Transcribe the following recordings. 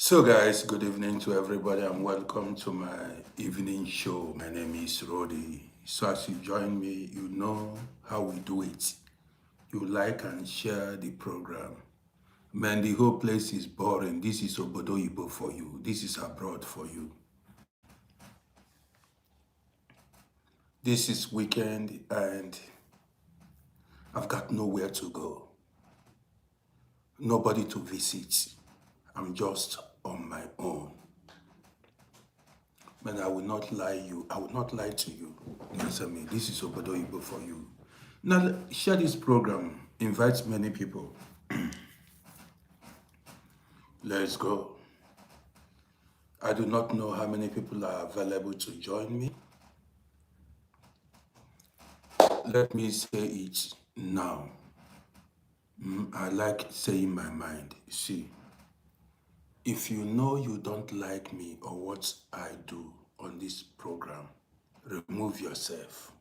So, guys, good evening to everybody and welcome to my evening show. My name is Rodi. So, as you join me, you know how we do it. You like and share the program. Man, the whole place is boring. This is Obodo Ibo for you. This is abroad for you. This is weekend and I've got nowhere to go, nobody to visit. I'm just on my own. But I will not lie you. I will not lie to you. Answer me. This is Obodo Ibo for you. Now share this program. Invite many people. Let's go. I do not know how many people are available to join me. Let me say it now. I like saying my mind. See, if you know you don't like me or what I do on this program, remove yourself.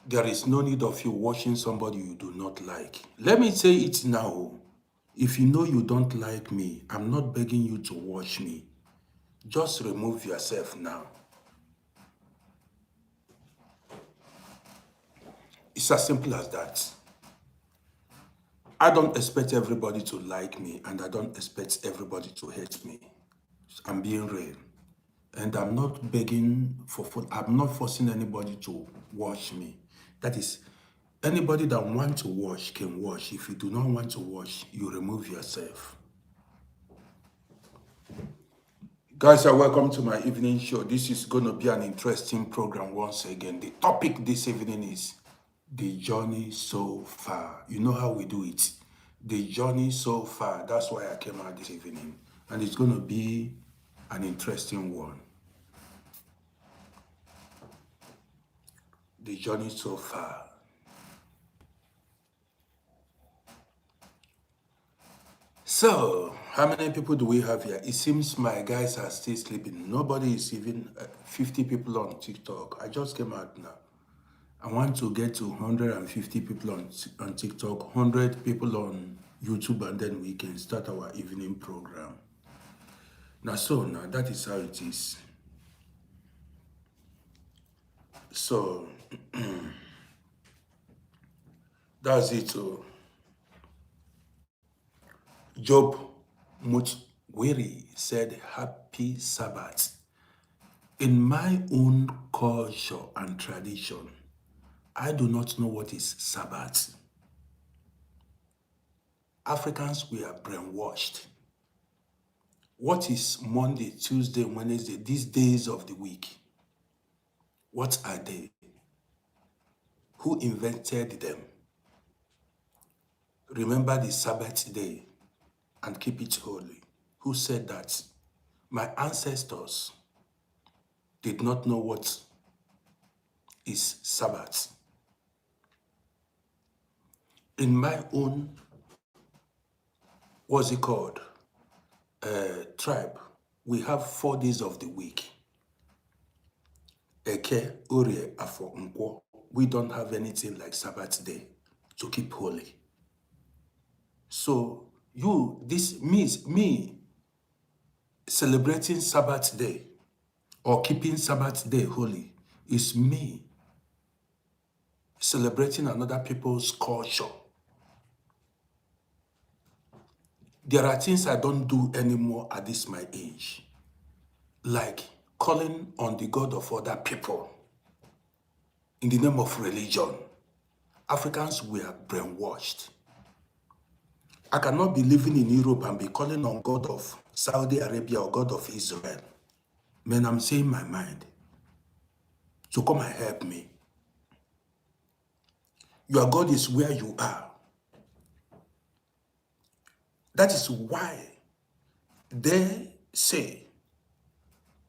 There is no need of you watching somebody you do not like. Let me say it now. If you know you don't like me, I'm not begging you to watch me. Just remove yourself now. It's as simple as that. I don't expect everybody to like me, and I don't expect everybody to hate me. I'm being real. And I'm not begging I'm not forcing anybody to watch me. That is, anybody that wants to watch can watch. If you do not want to watch, you remove yourself. Guys, welcome to my evening show. This is going to be an interesting program once again. The topic this evening is the journey so far. You know how we do it. The journey so far. That's why I came out this evening. And it's going to be an interesting one. The journey so far. So, how many people do we have here? It seems my guys are still sleeping. Nobody is even 50 people on TikTok. I just came out now. I want to get to 150 people on TikTok, 100 people on YouTube, and then we can start our evening program. Now, that is how it is. So, that's it. So, Job Mutwiri said, Happy Sabbath. In my own culture and tradition, I do not know what is Sabbath. Africans, we are brainwashed. What is Monday, Tuesday, Wednesday, these days of the week? What are they? Who invented them? Remember the Sabbath day and keep it holy. Who said that? My ancestors did not know what is Sabbath. In my own, what's it called? Tribe, we have 4 days of the week. Eke, Orie, Afo, Nkwo. We don't have anything like Sabbath day to keep holy. So this means me celebrating Sabbath day or keeping Sabbath day holy is me celebrating another people's culture. There are things I don't do anymore at this my age, like calling on the God of other people in the name of religion. Africans were brainwashed. I cannot be living in Europe and be calling on God of Saudi Arabia or God of Israel. Man, I'm saying my mind. So come and help me. Your God is where you are. That is why they say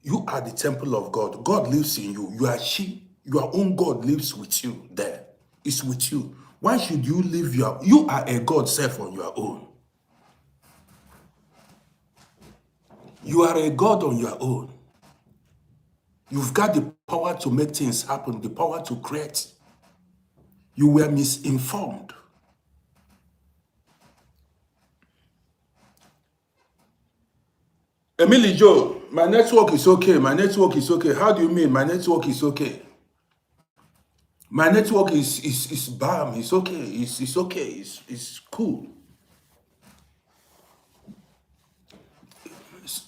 you are the temple of God. God lives in you. You are she. Your own God lives with you there. It's with you. Why should you live you are a God self on your own. You are a God on your own. You've got the power to make things happen, the power to create. You were misinformed. Emily Joe, my network is okay. My network is okay. How do you mean my network is okay? My network is bam. It's okay. It's okay. It's cool.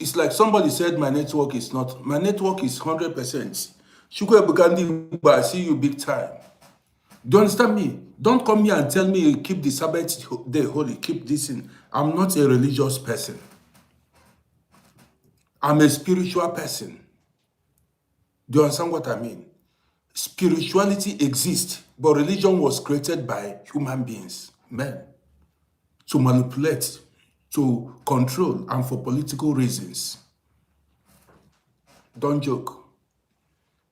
It's like somebody said my network is not. My network is 100%. Shukwe Bugandi, I see you big time. Do you understand me? Don't come here and tell me keep the Sabbath day holy. Keep this in. I'm not a religious person. I'm a spiritual person. Do you understand what I mean? Spirituality exists, but religion was created by human beings, men, to manipulate, to control, and for political reasons. Don't joke.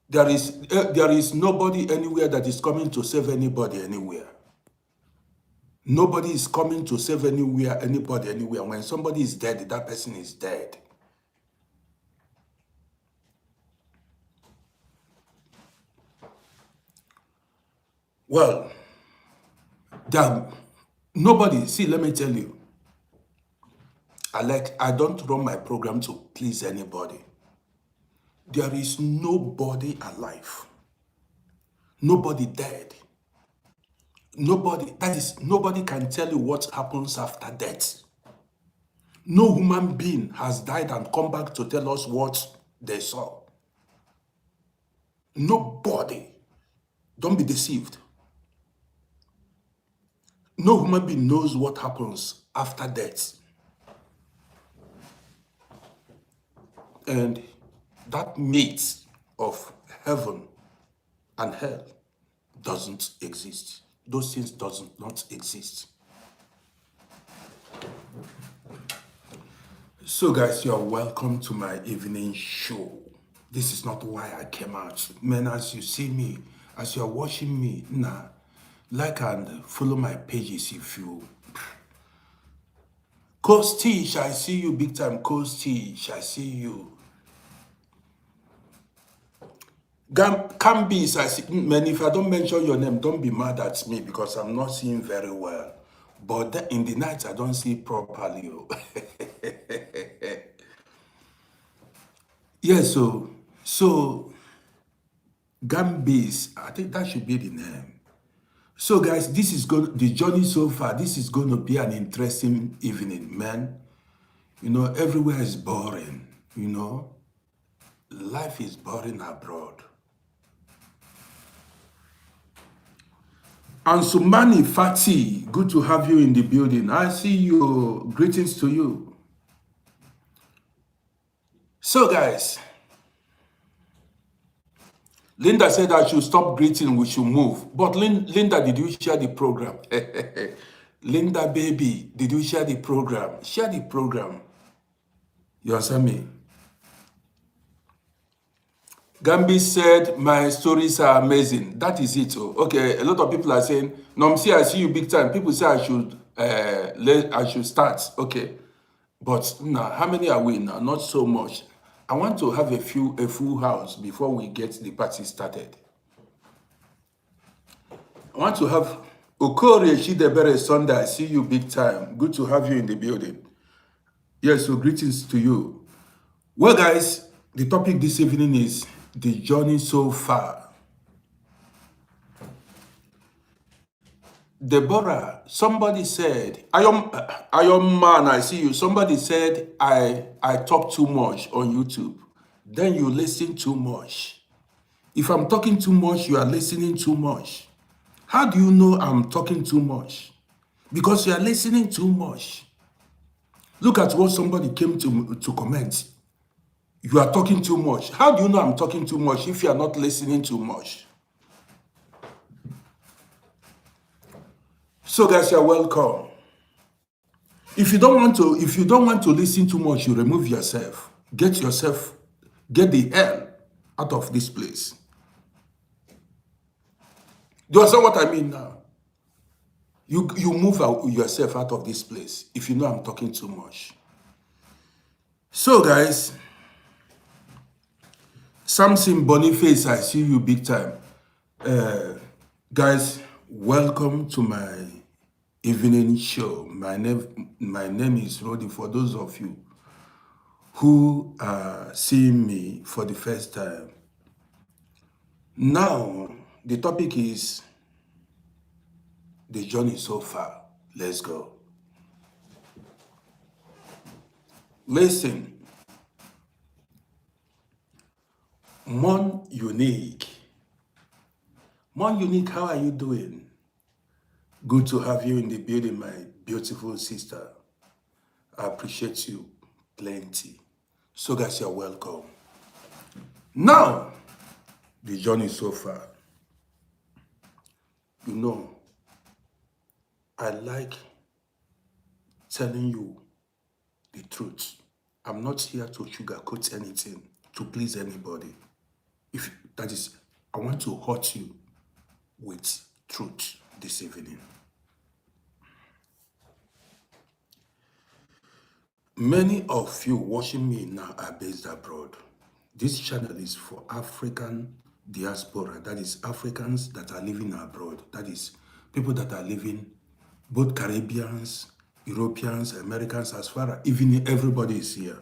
There is nobody anywhere that is coming to save anybody anywhere. Nobody is coming to save anybody anywhere. When somebody is dead, that person is dead. Well, nobody, see, let me tell you, I don't run my program to please anybody. There is nobody alive, nobody dead, nobody can tell you what happens after death. No human being has died and come back to tell us what they saw. Nobody. Don't be deceived. No human being knows what happens after death. And that meat of heaven and hell doesn't exist. Those things does not exist. So guys, you are welcome to my evening show. This is not why I came out. Man, as you see me, as you are watching me, like and follow my pages if you... Costish, I see you big time. Costish, I see you. Cambis, I see. Man, if I don't mention your name, don't be mad at me because I'm not seeing very well. But in the night, I don't see properly. Yeah, so Gambis, I think that should be the name. So guys, the journey so far, this is going to be an interesting evening, man. You know, everywhere is boring, you know. Life is boring abroad. And Sumani Fati, good to have you in the building. I see you. Greetings to you. So guys, Linda said I should stop greeting, we should move. But Linda, did you share the program? Linda, baby, did you share the program? Share the program. You understand me? Gambi said, my stories are amazing. That is it. Oh. Okay, a lot of people are saying, Nomsi, I see you big time. People say I should start. Okay. But now, how many are we now? Not so much. I want to have a full house before we get the party started. I want to have Okori Shidebere Sunday. I see you big time. Good to have you in the building. Yes, so greetings to you. Well, guys, the topic this evening is the journey so far. Deborah, somebody said, I am man, I see you. Somebody said, I talk too much on YouTube. Then you listen too much. If I'm talking too much, you are listening too much. How do you know I'm talking too much? Because you are listening too much. Look at what somebody came to comment. You are talking too much. How do you know I'm talking too much if you are not listening too much? So guys, you're welcome. If you don't want to listen too much, you remove yourself. Get the hell out of this place. Do you understand what I mean now? You move yourself out of this place if you know I'm talking too much. So guys, Samson Boniface, I see you big time. Guys, welcome to my evening show. My name is Rodi. For those of you who are seeing me for the first time. Now, the topic is the journey so far. Let's go. Listen, Mon Unique. Mon Unique, how are you doing? Good to have you in the building, my beautiful sister. I appreciate you plenty. So guys, you're welcome. Now, the journey so far. You know, I like telling you the truth. I'm not here to sugarcoat anything to please anybody. If that is, I want to hurt you with truth this evening. Many of you watching me now are based abroad. This channel is for African diaspora, that is Africans that are living abroad, that is people that are living, both Caribbeans, Europeans, Americans, as far as even everybody is here.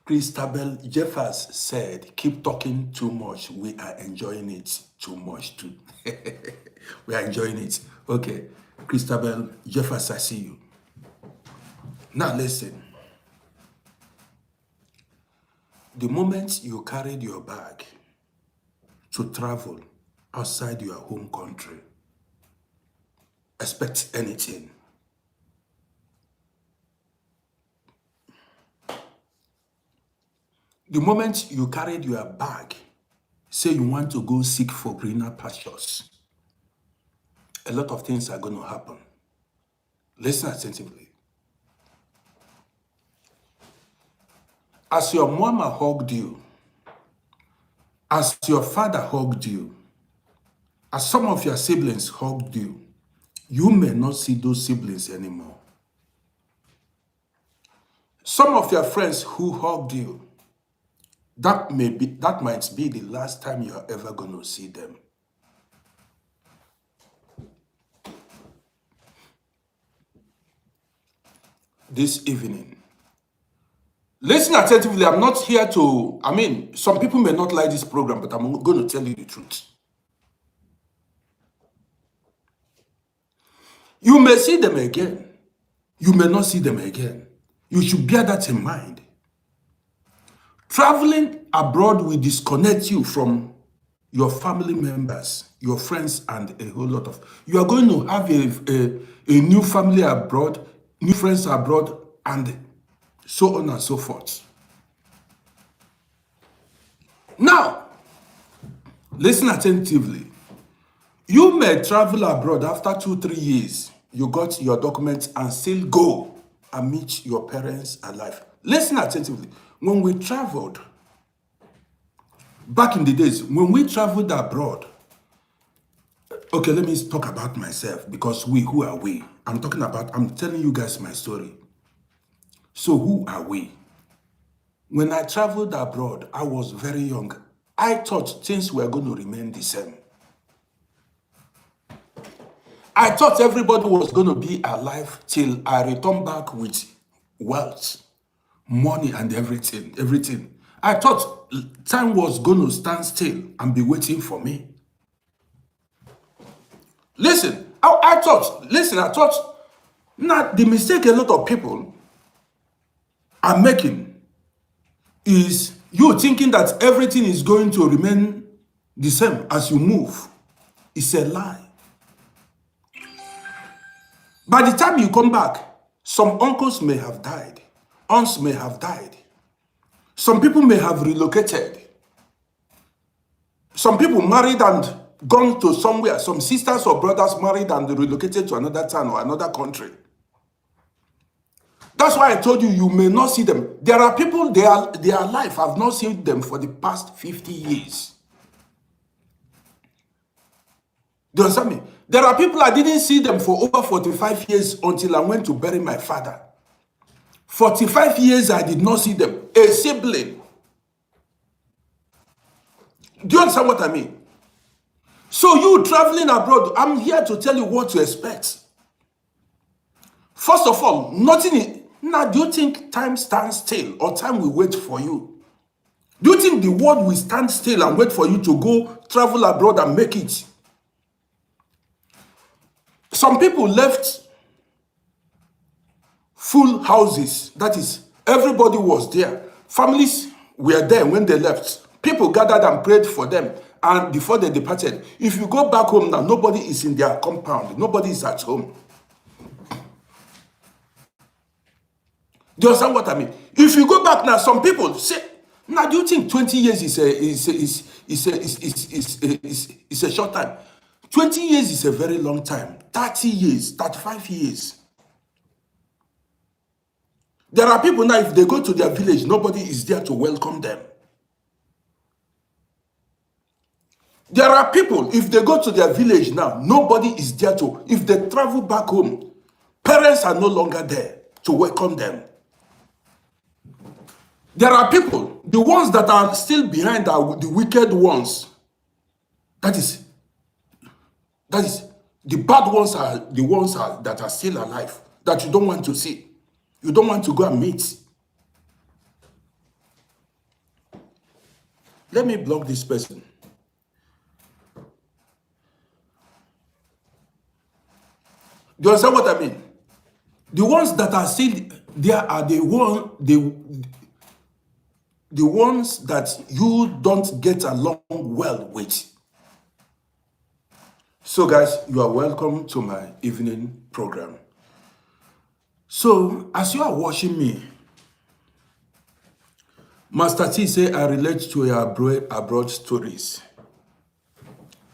Christabel Jeffers said, keep talking too much. We are enjoying it too much too. We are enjoying it. Okay, Christabel Jeffers, I see you. Now listen. The moment you carried your bag to travel outside your home country, expect anything. The moment you carried your bag, say you want to go seek for greener pastures, a lot of things are going to happen. Listen attentively. As your mama hugged you, as your father hugged you, as some of your siblings hugged you, you may not see those siblings anymore. Some of your friends who hugged you, that might be the last time you're ever going to see them. This evening, listen attentively. I'm not here to, some people may not like this program, but I'm going to tell you the truth. You may see them again. You may not see them again. You should bear that in mind. Traveling abroad will disconnect you from your family members, your friends, and a whole lot of... You are going to have a new family abroad, new friends abroad, and so on and so forth. Now, listen attentively. You may travel abroad after 2-3 years. You got your documents and still go and meet your parents alive. Listen attentively. When we traveled, back in the days, when we traveled abroad, okay, let me talk about myself, because who are we? I'm telling you guys my story. So who are we? When I traveled abroad, I was very young. I thought things were going to remain the same. I thought everybody was going to be alive till I returned back with wealth, money, and everything. I thought time was going to stand still and be waiting for me. Listen, I thought, now the mistake a lot of people are making is you thinking that everything is going to remain the same as you move. It's a lie. By the time you come back, some uncles may have died, aunts may have died, some people may have relocated, some people married and gone to somewhere, some sisters or brothers married and relocated to another town or another country. That's why I told you, you may not see them. There are people, they are alive. I've not seen them for the past 50 years. Do you understand me? There are people I didn't see them for over 45 years until I went to bury my father. 45 years I did not see them. A sibling. Do you understand what I mean? So you traveling abroad, I'm here to tell you what to expect. First of all, nothing is, now do you think time stands still or time will wait for you? Do you think the world will stand still and wait for you to go travel abroad and make it? Some people left full houses. That is, everybody was there. Families were there when they left. People gathered and prayed for them. And before they departed, if you go back home now, nobody is in their compound. Nobody is at home. Do you understand what I mean? If you go back now, some people say, now do you think 20 years is a short time? 20 years is a very long time. 30 years, 35 years. There are people now, if they go to their village, nobody is there to welcome them. There are people, if they go to their village now, nobody is there to, if they travel back home, parents are no longer there to welcome them. There are people, the ones that are still behind are the wicked ones. That is, the bad ones are the ones that are still alive, that you don't want to see. You don't want to go and meet. Let me block this person. Do you understand what I mean? The ones that are still there are the ones that you don't get along well with. So guys, you are welcome to my evening program. So as you are watching me, Master T say I relate to your abroad stories.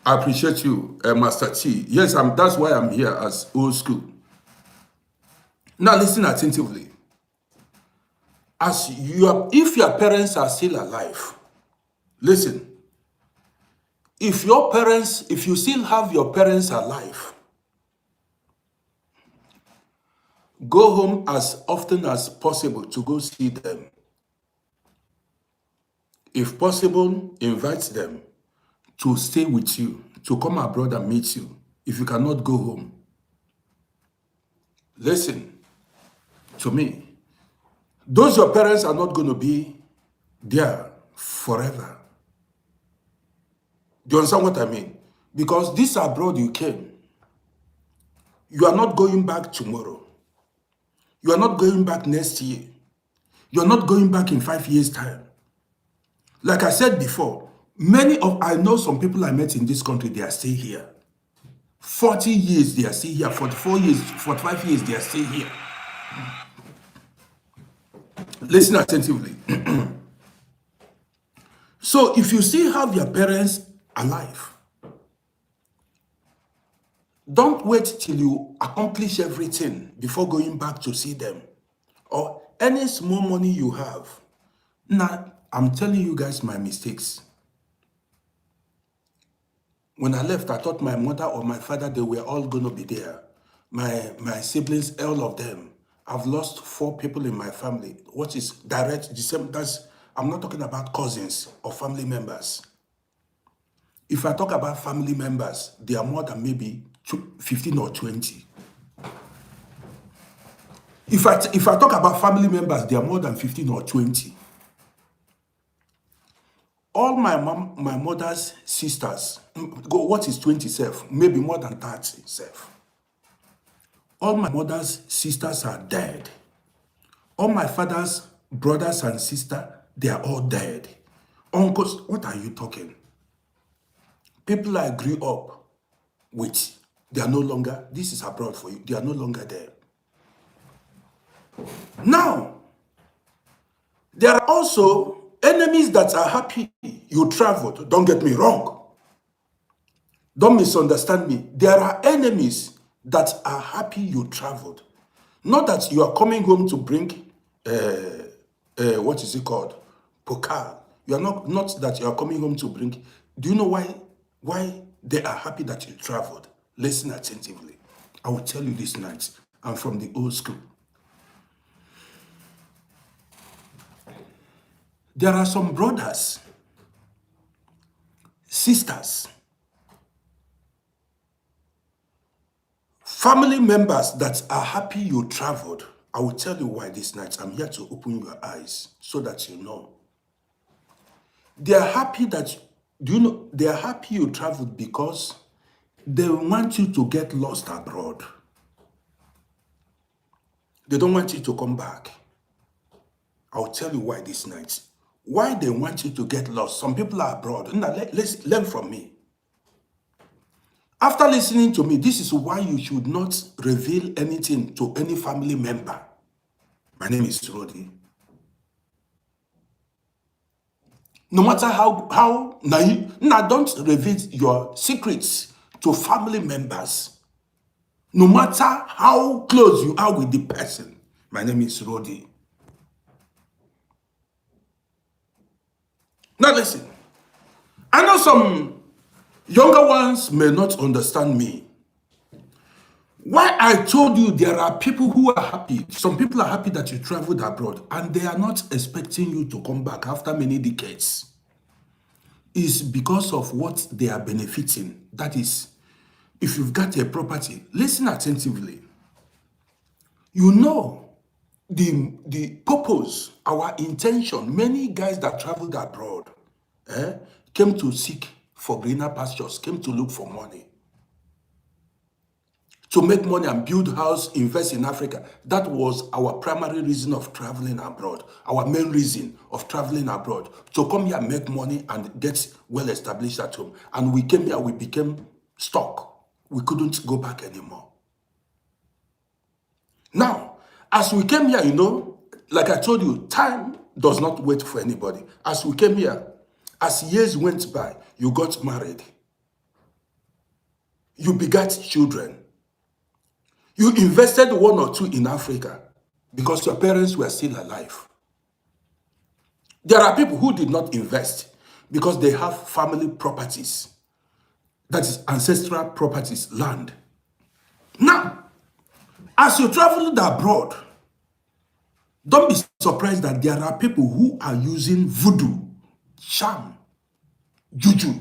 I appreciate you, Master T. Yes, that's why I'm here as old school. Now listen attentively. If your parents are still alive, listen. If you still have your parents alive, go home as often as possible to go see them. If possible, invite them to stay with you, to come abroad and meet you, if you cannot go home. Listen to me. Those your parents are not going to be there forever. Do you understand what I mean? Because this abroad you came, you are not going back tomorrow. You are not going back next year. You are not going back in 5 years' time. Like I said before, I know some people I met in this country, they are still here. 40 years, they are still here. 44 years, 45 years, they are still here. Listen attentively. So if you still have your parents alive, don't wait till you accomplish everything before going back to see them. Or any small money you have. Now, I'm telling you guys my mistakes. When I left, I thought my mother or my father, they were all going to be there. My siblings, all of them. I've lost 4 people in my family. What is direct? I'm not talking about cousins or family members. If I talk about family members, they are more than maybe 15 or 20. If I talk about family members, they are more than 15 or 20. All my mother's sisters, what is 20 self? Maybe more than 30 self. All my mother's sisters are dead. All my father's brothers and sisters, they are all dead. Uncles, what are you talking? People I grew up with, they are no longer, this is abroad for you, they are no longer there. Now, there are also enemies that are happy you traveled. Don't get me wrong. Don't misunderstand me. There are enemies that are happy you traveled. Not that you are coming home to bring, what is it called? Pokal. You are not that you are coming home to bring. Do you know why they are happy that you traveled? Listen attentively. I will tell you this night. I'm from the old school. There are some brothers, sisters, Family members that are happy you traveled, I will tell you why this night. I'm here to open your eyes so that you know. They are happy that, do you know, they are happy you traveled because they want you to get lost abroad. They don't want you to come back. I'll tell you why this night. Why they want you to get lost. Some people are abroad. Now, let's learn from me. After listening to me, this is why you should not reveal anything to any family member. My name is Rodi. No matter how naive, now don't reveal your secrets to family members. No matter how close you are with the person. My name is Rodi. Now listen, I know some younger ones may not understand me. Why I told you there are people who are happy. Some people are happy that you traveled abroad and they are not expecting you to come back after many decades. Is because of what they are benefiting. That is, if you've got a property, listen attentively. You know the purpose, our intention. Many guys that traveled abroad came to seek for greener pastures, came to look for money, to make money and build house, invest in Africa. That was our primary reason of traveling abroad, our main reason of traveling abroad, to come here, make money and get well established at home. And we came here, we became stuck. We couldn't go back anymore. Now, as we came here, you know, like I told you, time does not wait for anybody. As we came here, as years went by, you got married. You begat children. You invested one or two in Africa because your parents were still alive. There are people who did not invest because they have family properties. That is ancestral properties, land. Now, as you traveled abroad, don't be surprised that there are people who are using voodoo, charm, juju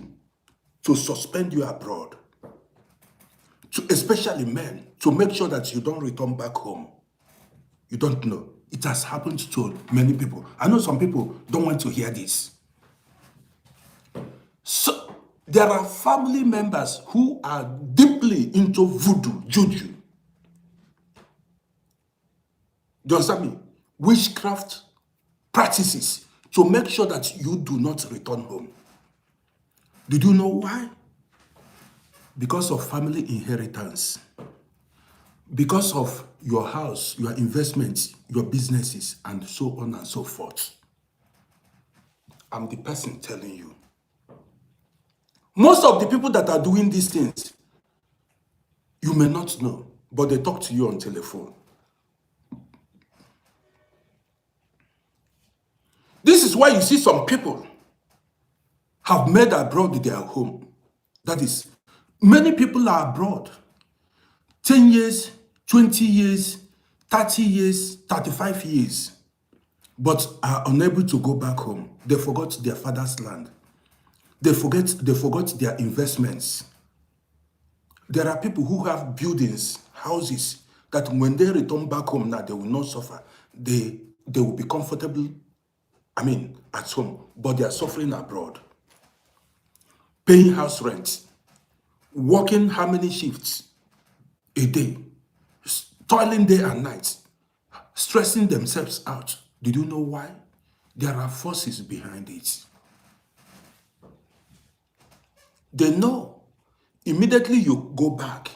to suspend you abroad. Especially men, to make sure that you don't return back home. You don't know. It has happened to many people. I know some people don't want to hear this. So, there are family members who are deeply into voodoo, juju. Do you understand me? Witchcraft practices to make sure that you do not return home. Did you know why? Because of family inheritance. Because of your house, your investments, your businesses, and so on and so forth. I'm the person telling you. Most of the people that are doing these things, you may not know, but they talk to you on telephone. This is why you see some people have made abroad their home. That is, many people are abroad. 10 years, 20 years, 30 years, 35 years, but are unable to go back home. They forgot their father's land. They forgot their investments. There are people who have buildings, houses, that when they return back home now, they will not suffer. They will be comfortable, at home, but they are suffering abroad. Paying house rent, working how many shifts a day, toiling day and night, stressing themselves out. Did you know why? There are forces behind it. They know. Immediately you go back,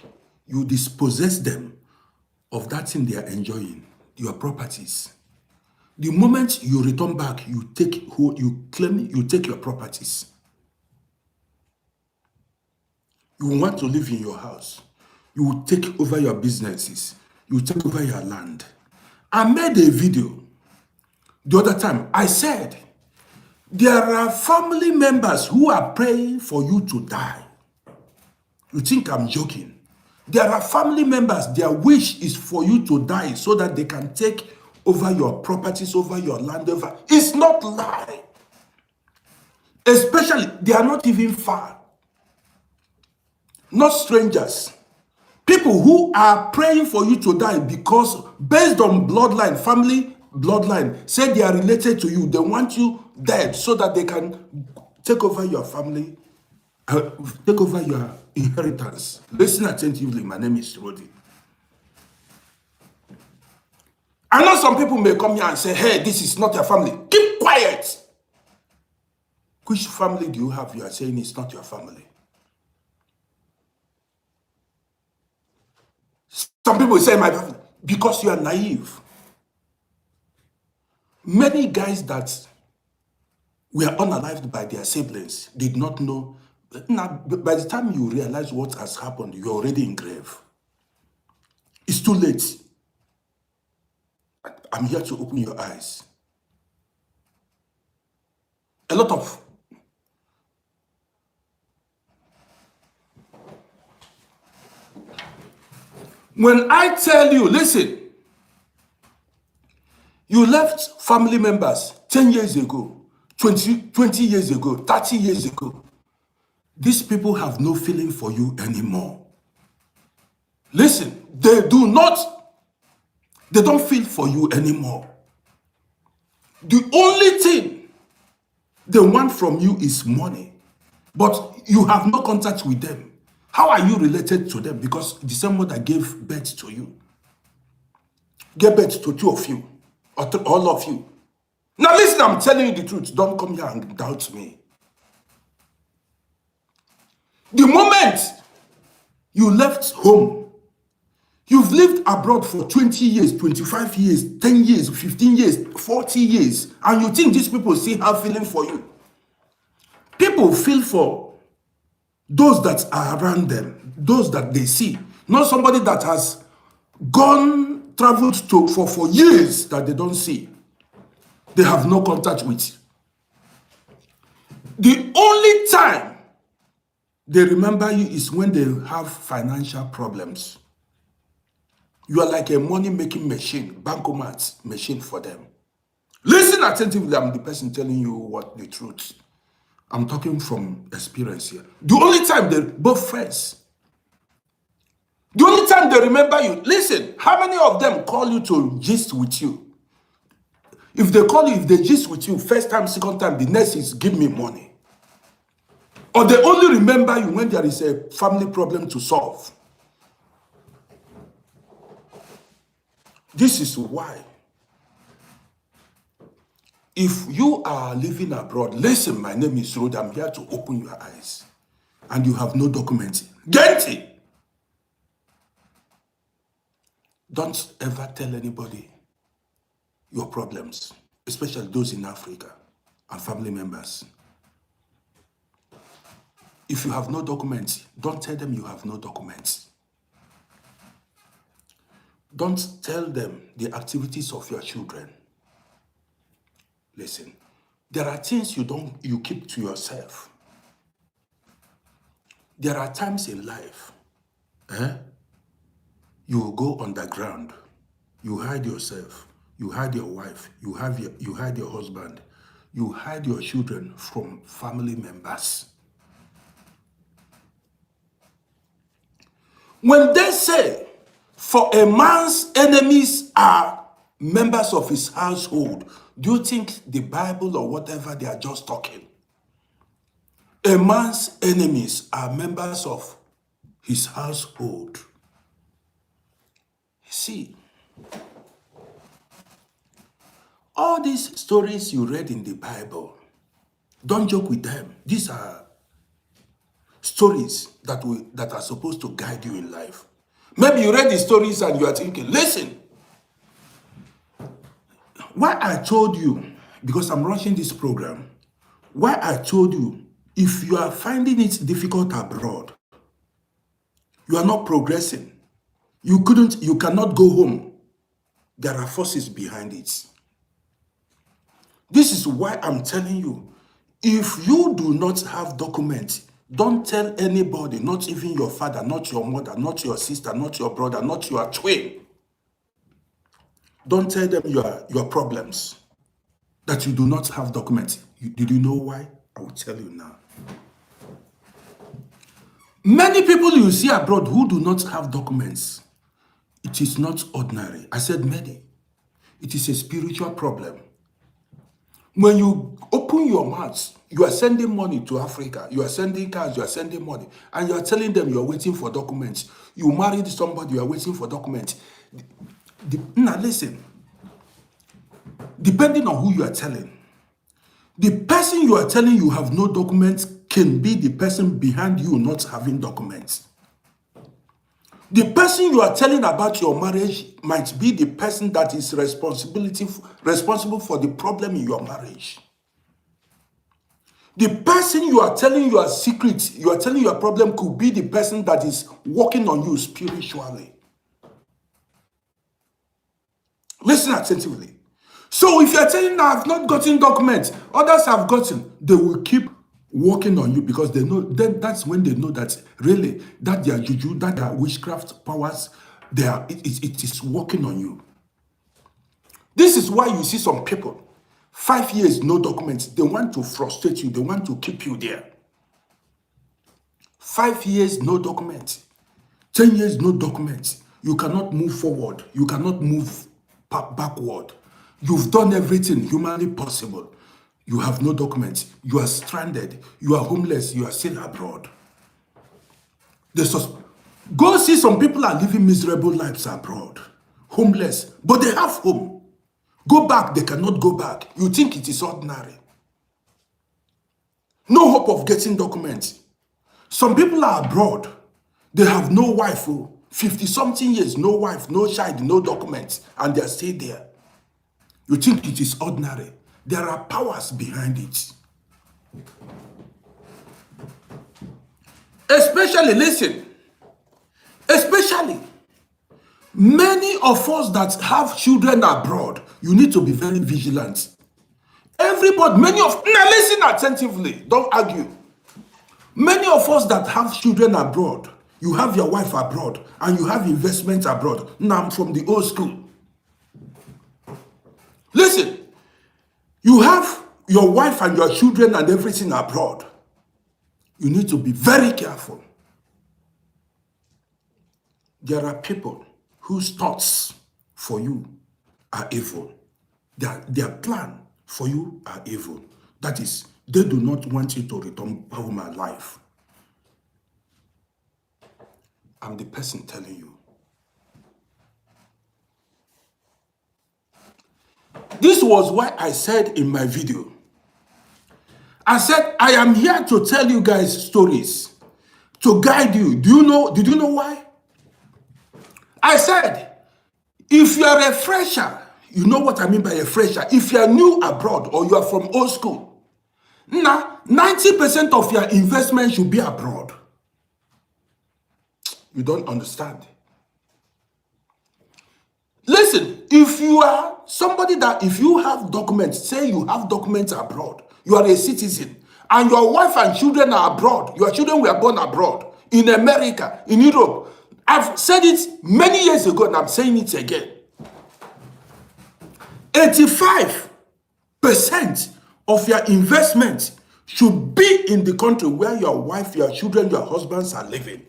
you dispossess them of that thing they are enjoying, your properties. The moment you return back, you take your properties. You want to live in your house. You will take over your businesses. You will take over your land. I made a video the other time. I said, there are family members who are praying for you to die. You think I'm joking? There are family members, their wish is for you to die so that they can take over your properties, over your land. It's not lie. Especially, they are not even far. Not strangers. People who are praying for you to die because based on bloodline, family bloodline, say they are related to you. They want you dead so that they can take over your family, take over your inheritance. Listen attentively. My name is Rodi. I know some people may come here and say, hey, this is not your family. Keep quiet. Which family do you have? You are saying it's not your family. Some people say my family because you are naive. Many guys that were unalived by their siblings did not know. Now, by the time you realize what has happened, you're already in grave. It's too late. I'm here to open your eyes. A lot of when I tell you, listen, you left family members 10 years ago, 20 years ago, 30 years ago. These people have no feeling for you anymore. Listen, they don't feel for you anymore. The only thing they want from you is money, but you have no contact with them. How are you related to them? Because the same mother gave birth to you, gave birth to two of you, or to all of you. Now listen, I'm telling you the truth. Don't come here and doubt me. The moment you left home, you've lived abroad for 20 years, 25 years, 10 years, 15 years, 40 years, and you think these people still have feeling for you. People feel for those that are around them, those that they see, not somebody that has traveled to for years that they don't see. They have no contact with. The only time they remember you is when they have financial problems. You are like a money-making machine, bankomat machine for them. Listen attentively, I'm the person telling you what the truth. I'm talking from experience here. The only time they're both friends. The only time they remember you. Listen, how many of them call you to gist with you? If they call you, if they gist with you, first time, second time, the next is give me money. Or they only remember you when there is a family problem to solve. This is why. If you are living abroad, listen, my name is Rod, I'm here to open your eyes. And you have no documents. Get it! Don't ever tell anybody your problems, especially those in Africa and family members. If you have no documents, don't tell them you have no documents. Don't tell them the activities of your children. Listen, there are things you keep to yourself. There are times in life, you will go underground, you hide yourself, you hide your wife, you hide your husband, you hide your children from family members. When they say, for a man's enemies are members of his household, do you think the Bible or whatever they are just talking? A man's enemies are members of his household. See, all these stories you read in the Bible, don't joke with them. These are stories that are supposed to guide you in life. Maybe you read the stories and you are thinking, listen, why I told you, because I'm rushing this program, why I told you, if you are finding it difficult abroad, you are not progressing, you cannot go home, there are forces behind it. This is why I'm telling you, if you do not have documents, don't tell anybody, not even your father, not your mother, not your sister, not your brother, not your twin. Don't tell them your problems, that you do not have documents. Did you know why? I will tell you now. Many people you see abroad who do not have documents, it is not ordinary. I said many. It is a spiritual problem. When you open your mouth, you are sending money to Africa, you are sending cars, you are sending money, and you are telling them you are waiting for documents. You married somebody, you are waiting for documents. Now listen, depending on who you are telling, the person you are telling you have no documents can be the person behind you not having documents. The person you are telling about your marriage might be the person that is responsible for the problem in your marriage. The person you are telling your secret, you are telling your problem could be the person that is working on you spiritually. Listen attentively. So if you are telling I have not gotten documents, others have gotten, they will keep working on you because they know, then that's when they know that really that their juju, that their witchcraft powers, it is working on you. This is why you see some people, 5 years, no documents. They want to frustrate you. They want to keep you there. 5 years, no documents. 10 years, no documents. You cannot move forward. You cannot move backward. You've done everything humanly possible. You have no documents. You are stranded. You are homeless. You are still abroad. Go see some people are living miserable lives abroad. Homeless. But they have home. Go back, they cannot go back. You think it is ordinary. No hope of getting documents. Some people are abroad. They have no wife, 50-something years, no wife, no child, no documents, and they are still there. You think it is ordinary. There are powers behind it. Especially many of us that have children abroad, you need to be very vigilant. Now listen attentively, don't argue. Many of us that have children abroad, you have your wife abroad, and you have investments abroad. Now I'm from the old school. Listen, you have your wife and your children and everything abroad. You need to be very careful. There are people whose thoughts for you are evil. Their plan for you are evil. That is, they do not want you to return home alive. I'm the person telling you. This was why I said in my video, I said, I am here to tell you guys stories, to guide you. Did you know why? I said, if you are a fresher, you know what I mean by a fresher. If you are new abroad or you are from old school, now 90% of your investment should be abroad. You don't understand. Listen, if you are somebody that, if you have documents, say you have documents abroad, you are a citizen, and your wife and children are abroad, your children were born abroad, in America, in Europe. I've said it many years ago and I'm saying it again. 85% of your investment should be in the country where your wife, your children, your husbands are living.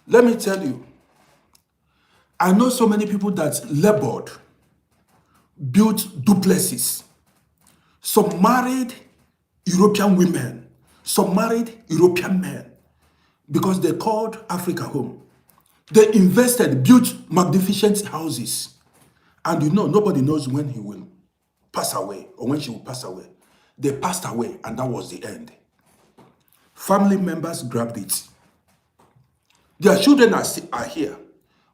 Let me tell you, I know so many people that labored, built duplexes. Some married European women, some married European men, because they called Africa home. They invested, built magnificent houses. And you know, nobody knows when he will pass away or when she will pass away. They passed away and that was the end. Family members grabbed it. Their children are here.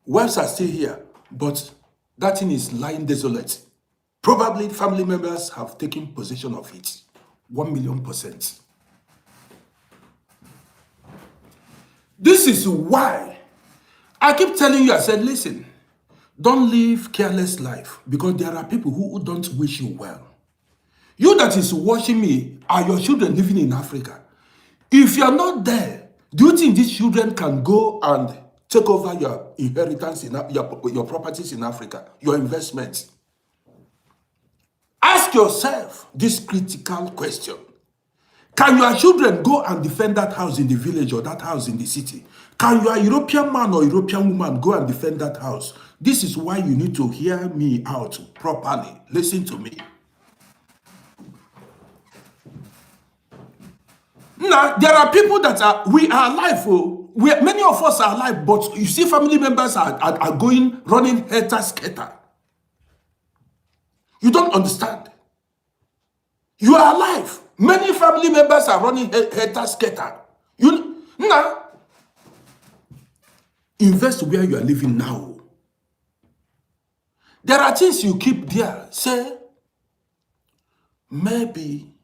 Wives are still here, but that thing is lying desolate. Probably family members have taken possession of it. 1,000,000%. This is why I keep telling you, I said, listen, don't live careless life because there are people who don't wish you well. You that is watching me, are your children living in Africa? If you're not there, do you think these children can go and take over your inheritance, your properties in Africa, your investments? Ask yourself this critical question. Can your children go and defend that house in the village or that house in the city? Can your European man or European woman go and defend that house? This is why you need to hear me out properly. Listen to me. Now, there are people that we are alive. Oh, many of us are alive, but you see family members are going, running helter-skelter. You don't understand. You are alive. Many family members are running helter-skelter. Now, invest where you are living now. There are things you keep there. Say, maybe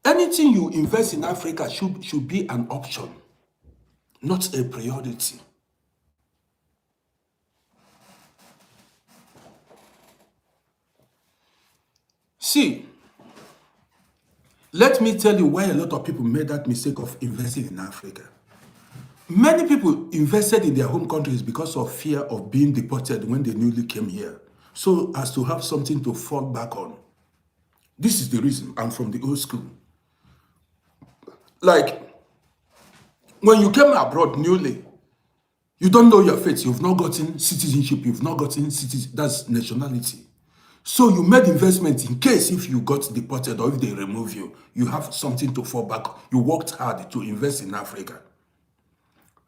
anything you invest in Africa should be an option, not a priority. See, let me tell you why a lot of people made that mistake of investing in Africa. Many people invested in their home countries because of fear of being deported when they newly came here, so as to have something to fall back on. This is the reason. I'm from the old school. Like, when you came abroad newly, you don't know your faith, you've not gotten citizenship, you've not gotten that's nationality. So you made investment in case if you got deported or if they remove you, you have something to fall back. You worked hard to invest in Africa.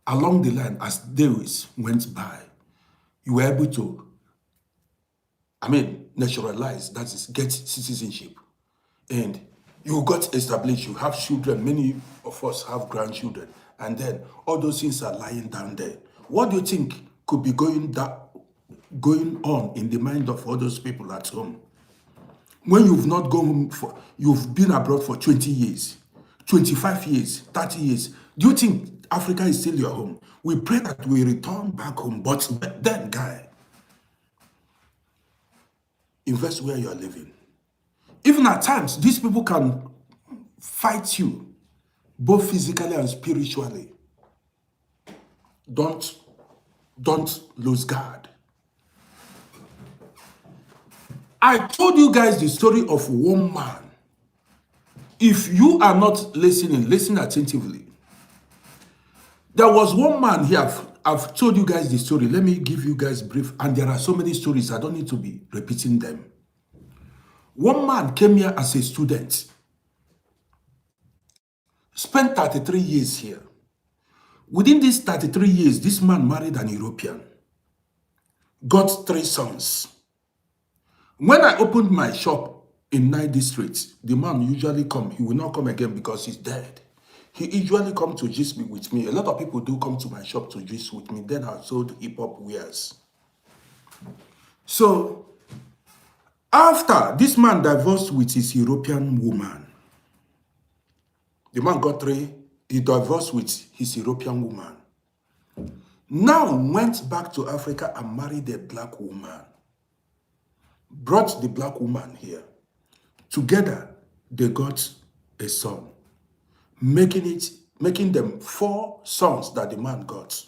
Along the line, as days went by, you were able to, naturalize, that is, get citizenship. And you got established, you have children, many of us have grandchildren, and then all those things are lying down there. What do you think could be going on in the mind of all those people at home? When you've not gone home, you've been abroad for 20 years, 25 years, 30 years, do you think Africa is still your home? We pray that we return back home, but then, guy, invest where you are living. Even at times, these people can fight you, both physically and spiritually. Don't lose guard. I told you guys the story of one man. If you are not listening, listen attentively. There was one man here. I've told you guys the story. Let me give you guys brief. And there are so many stories. I don't need to be repeating them. One man came here as a student. Spent 33 years here. Within these 33 years, this man married an European. Got 3 sons. When I opened my shop in 9 districts, the man usually come. He will not come again because he's dead. He usually come to gist with me. A lot of people do come to my shop to gist with me. Then I sold hip-hop wares. So, after this man divorced with his European woman, the man got 3. He divorced with his European woman. Now went back to Africa and married a black woman. Brought the black woman here. Together, they got a son. Making them 4 sons that the man got.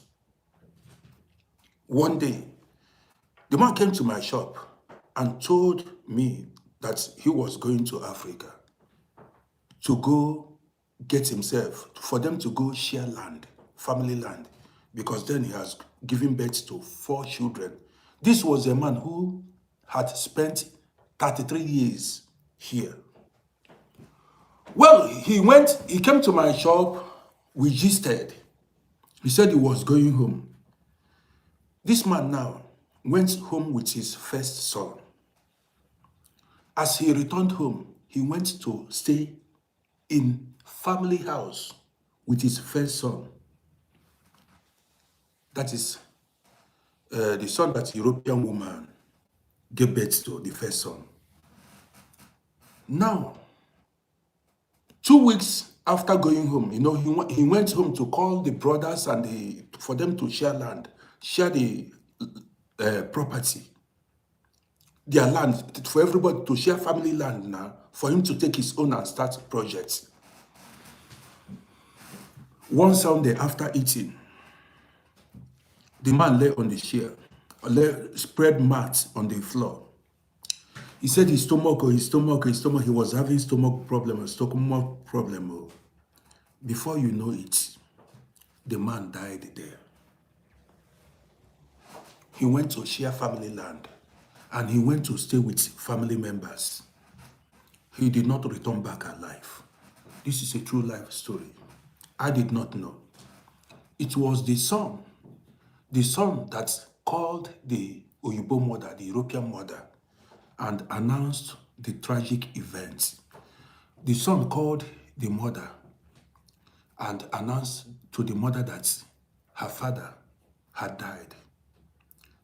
One day, the man came to my shop and told me that he was going to Africa to go get himself, for them to go share land, family land, because then he has given birth to 4 children. This was a man who had spent 33 years here. Well, he came to my shop, we gisted. He said he was going home. This man now went home with his first son. As he returned home, he went to stay in family house with his first son. That is the son that European woman gave birth to, the first son. Now, 2 weeks after going home, he went home to call the brothers and for them to share land, share the property, their land, for everybody to share family land now, for him to take his own and start projects. One Sunday after eating, the man lay on the chair, spread mats on the floor. He said his stomach, he was having stomach problem, a stomach problem. Before you know it, the man died there. He went to share family land and he went to stay with family members. He did not return back alive. This is a true life story. I did not know. It was the son that called the Oyibo mother, the European mother, and announced the tragic events. The son called the mother and announced to the mother that her father had died.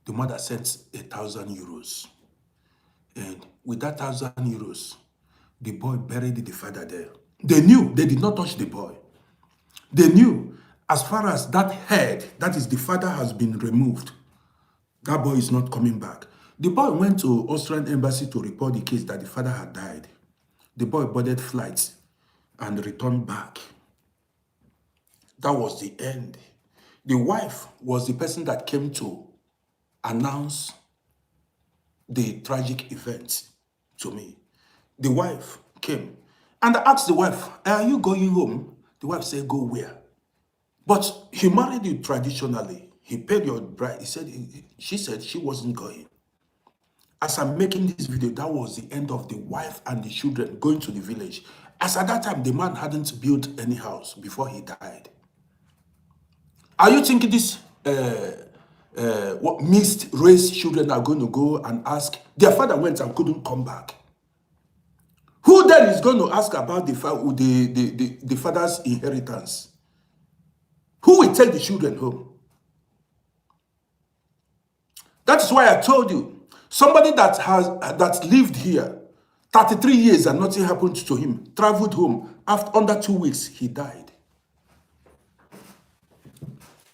The mother sent 1,000 euros. And with that 1,000 euros, the boy buried the father there. They knew, they did not touch the boy. They knew, as far as that head, that is the father, has been removed, that boy is not coming back. The boy went to Austrian embassy to report the case that the father had died. The boy boarded flights and returned back. That was the end. The wife was the person that came to announce the tragic event to me. The wife came and I asked the wife, are you going home? The wife said, go where? But he married you traditionally. He paid your bride. She said she wasn't going. As I'm making this video, that was the end of the wife and the children going to the village. As at that time, the man hadn't built any house before he died. Are you thinking this what mixed race children are going to go and ask? Their father went and couldn't come back. Who then is going to ask about the father's inheritance? Who will take the children home? That is why I told you, somebody that lived here 33 years and nothing happened to him, traveled home. After under 2 weeks, he died.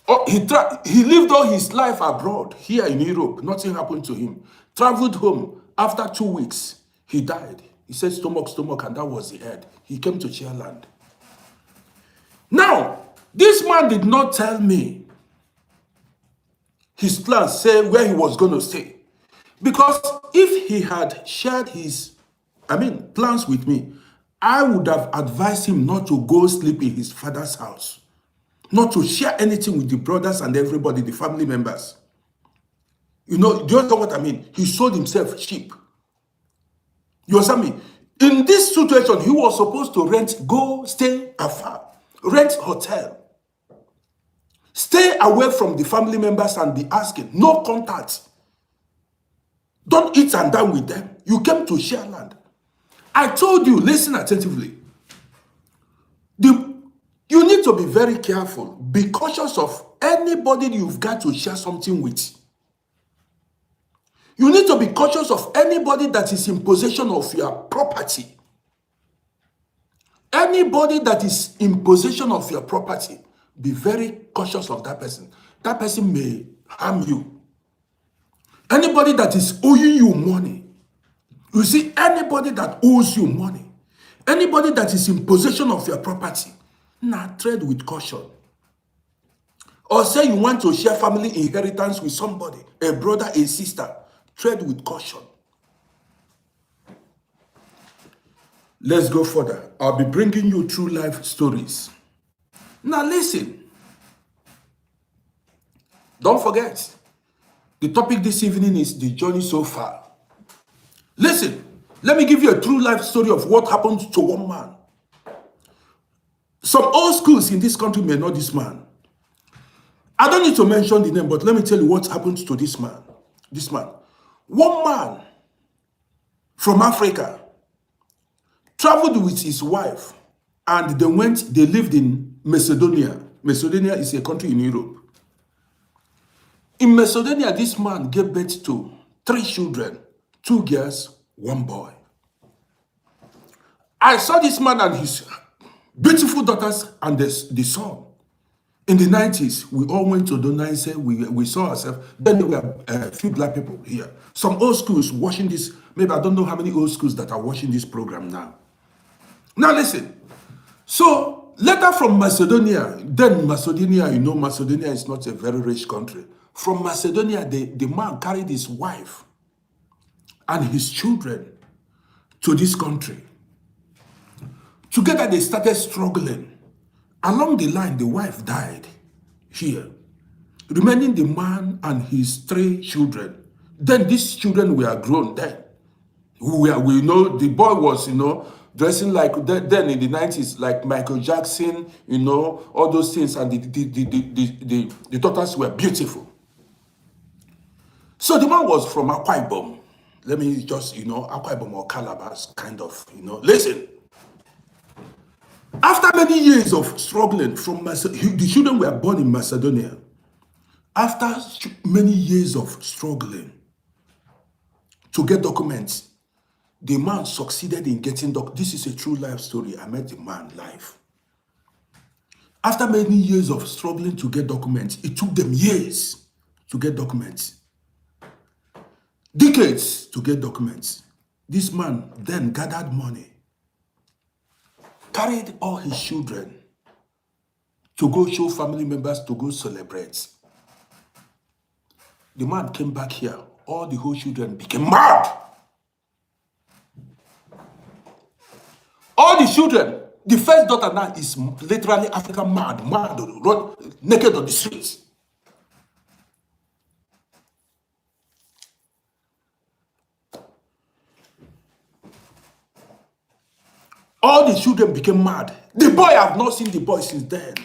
Oh, he lived all his life abroad, here in Europe. Nothing happened to him. Traveled home. After 2 weeks, he died. He said stomach, and that was the end. He came to Chairland. Now, this man did not tell me his plans, say where he was going to stay. Because if he had shared his, plans with me, I would have advised him not to go sleep in his father's house. Not to share anything with the brothers and everybody, the family members. You know, do you know what I mean? He sold himself cheap. You understand me? In this situation, he was supposed to go stay afar, rent hotel. Stay away from the family members and be asking. No contact. Don't eat and dine with them. You came to share land. I told you, listen attentively. You need to be very careful. Be cautious of anybody you've got to share something with. You need to be cautious of anybody that is in possession of your property. Anybody that is in possession of your property, be very cautious of that person. That person may harm you. Anybody that is owing you money. You see, anybody that owes you money, anybody that is in possession of your property, now tread with caution. Or say you want to share family inheritance with somebody, a brother, a sister, tread with caution. Let's go further. I'll be bringing you true life stories. Now listen. Don't forget, the topic this evening is the journey so far. Listen, let me give you a true life story of what happened to one man. Some old schools in this country may know this man. I don't need to mention the name, but let me tell you what happened to this man. One man from Africa traveled with his wife and they lived in Macedonia. Macedonia is a country in Europe. In Macedonia, this man gave birth to 3 children, 2 girls, 1 boy. I saw this man and his beautiful daughters and the son. In the 90s, we all went to Donaise. We saw ourselves. Then there were a few black people here. Some old schools watching this. Maybe I don't know how many old schools that are watching this program now. Now listen. So, letter from Macedonia. Then Macedonia, you know, Macedonia is not a very rich country. From Macedonia, the man carried his wife and his children to this country. Together they started struggling. Along the line, the wife died here, remaining the man and his 3 children. Then these children were grown then. We know the boy was, dressing like then in the 90s, like Michael Jackson, all those things, and the daughters were beautiful. So the man was from Akwa Ibom. Let me just, Akwa Ibom or Calabar, kind of, Listen. After many years of struggling the children were born in Macedonia. After many years of struggling to get documents, the man succeeded in getting this is a true life story. I met the man live. After many years of struggling to get documents, it took them years to get documents. Decades to get documents. This man then gathered money, carried all his children to go show family members, to go celebrate. The man came back here. All the whole children became mad. All the children, the first daughter now is literally African mad, run naked on the streets. All the children became mad. The boy, I have not seen the boy since then.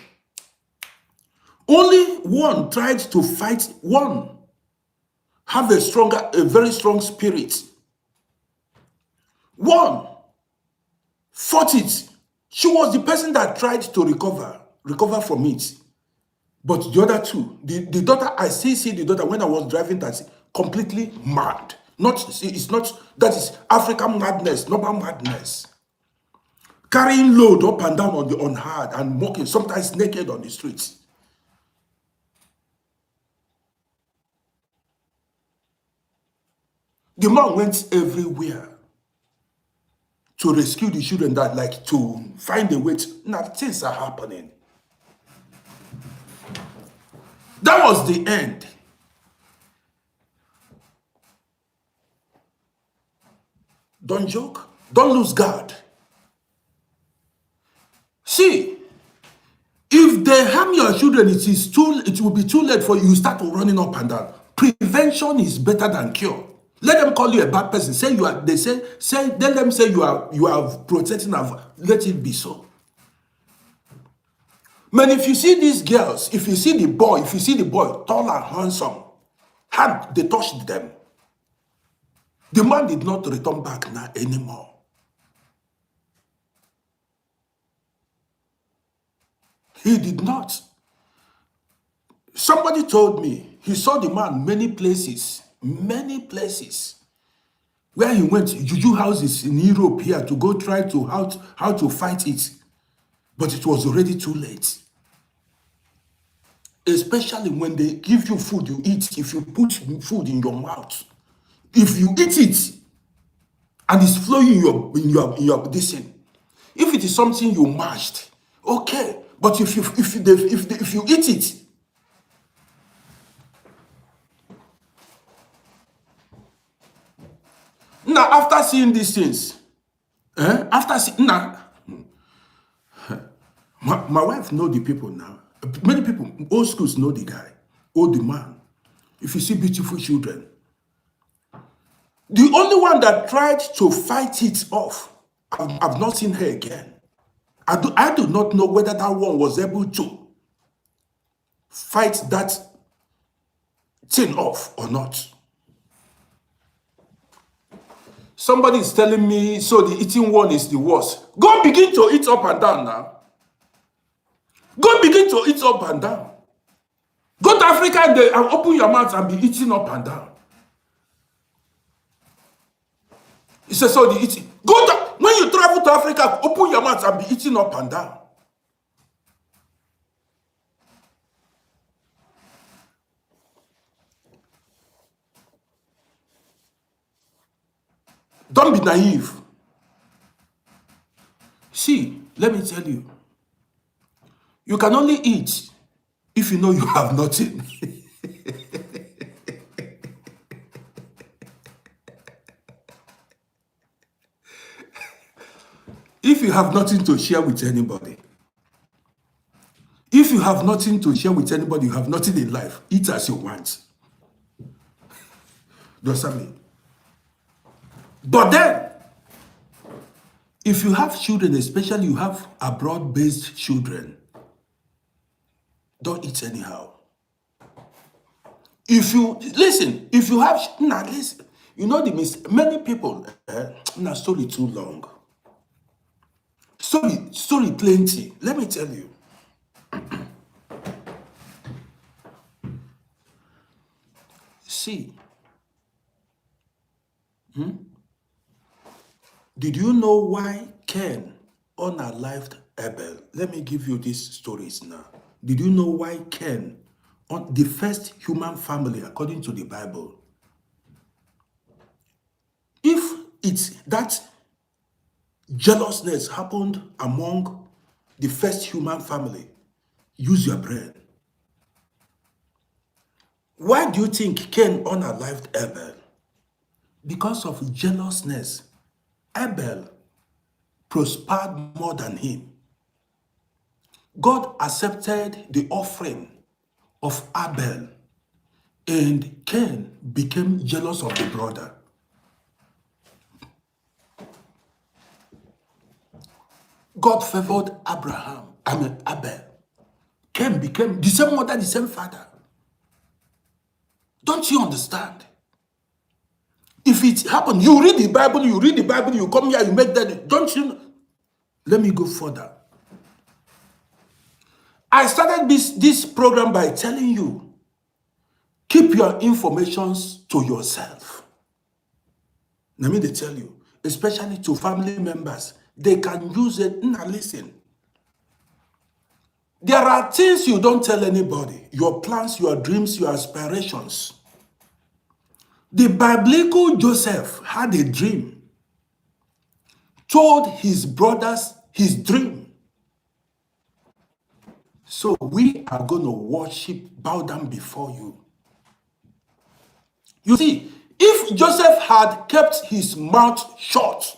Only one tried to fight, one have a very strong spirit. One fought it. She was the person that tried to recover from it. But the other two, the daughter, I still see the daughter when I was driving taxi, completely mad. It's not, that is African madness, normal madness. Carrying load up and down on her and walking, sometimes naked on the streets. The man went everywhere to rescue the children, that like to find a way to, now things are happening. That was the end. Don't joke. Don't lose guard. See, if they harm your children, it will be too late for you. You start running up and down. Prevention is better than cure. Let them call you a bad person. Say you are. They say let them say you are protecting. Let it be so. Man, if you see these girls, if you see the boy tall and handsome, had they touched them, the man did not return back now anymore. He did not. Somebody told me he saw the man many places, where he went, juju houses in Europe here, to go try to how to fight it, but it was already too late. Especially when they give you food, you eat. If you put food in your mouth, if you eat it and it's flowing in your this thing, if it is something you mashed, okay. But if you eat it, now after seeing these things, my wife know the people now. Many people, old schools know the guy, the man. If you see beautiful children, the only one that tried to fight it off, I've not seen her again. I do not know whether that one was able to fight that thing off or not. Somebody is telling me, so the eating one is the worst. Go begin to eat up and down now. Go begin to eat up and down. Go to Africa and open your mouth and be eating up and down. He says, so the eating. When you travel to Africa, open your mouth and be eating up and down. Don't be naive. See, let me tell you. You can only eat if you know you have nothing. If you have nothing to share with anybody, if you have nothing to share with anybody, you have nothing in life, eat as you want. Do you understand me? But then, if you have children, especially you have abroad-based children, don't eat anyhow. If you listen, if you have now listen, you know many people story too long. Story plenty. Let me tell you. See, did you know why Cain unalived Abel? Let me give you these stories now. Did you know why Cain, on the first human family according to the Bible, if it's that jealousness happened among the first human family, use your brain. Why do you think Cain unalived Abel? Because of jealousness. Abel prospered more than him. God accepted the offering of Abel, and Cain became jealous of the brother. God favored Abel. Cain became the same mother, the same father. Don't you understand? If it happened, you read the Bible, you come here, you make that. Don't you know? Let me go further. I started this program by telling you, keep your informations to yourself. Let me tell you, especially to family members, they can use it. Now listen. There are things you don't tell anybody. Your plans, your dreams, your aspirations. The biblical Joseph had a dream, told his brothers his dream. So we are going to worship, bow down before you. You see, if Joseph had kept his mouth shut,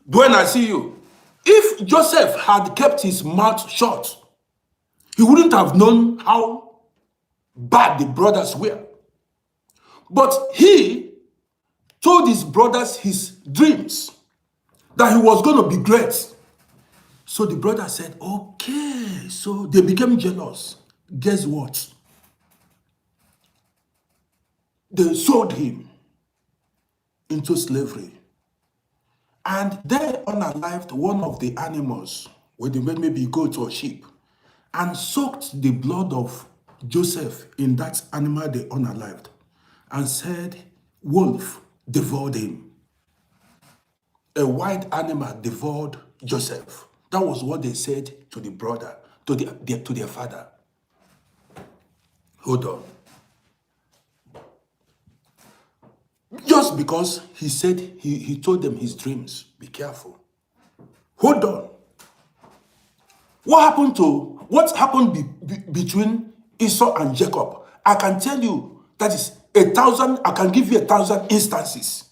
when I see you, if Joseph had kept his mouth shut, he wouldn't have known how bad the brothers were. But he told his brothers his dreams, that he was going to be great. So the brother said, okay. So they became jealous. Guess what? They sold him into slavery. And they unalived one of the animals, whether maybe goat or sheep, and soaked the blood of Joseph in that animal they unalived, and said, wolf devoured him. A white animal devoured Joseph. That was what they said to the brother, to their father. Hold on. Just because he said, he told them his dreams. Be careful. Hold on. What happened between Esau and Jacob? I can tell you that is 1,000, I can give you 1,000 instances.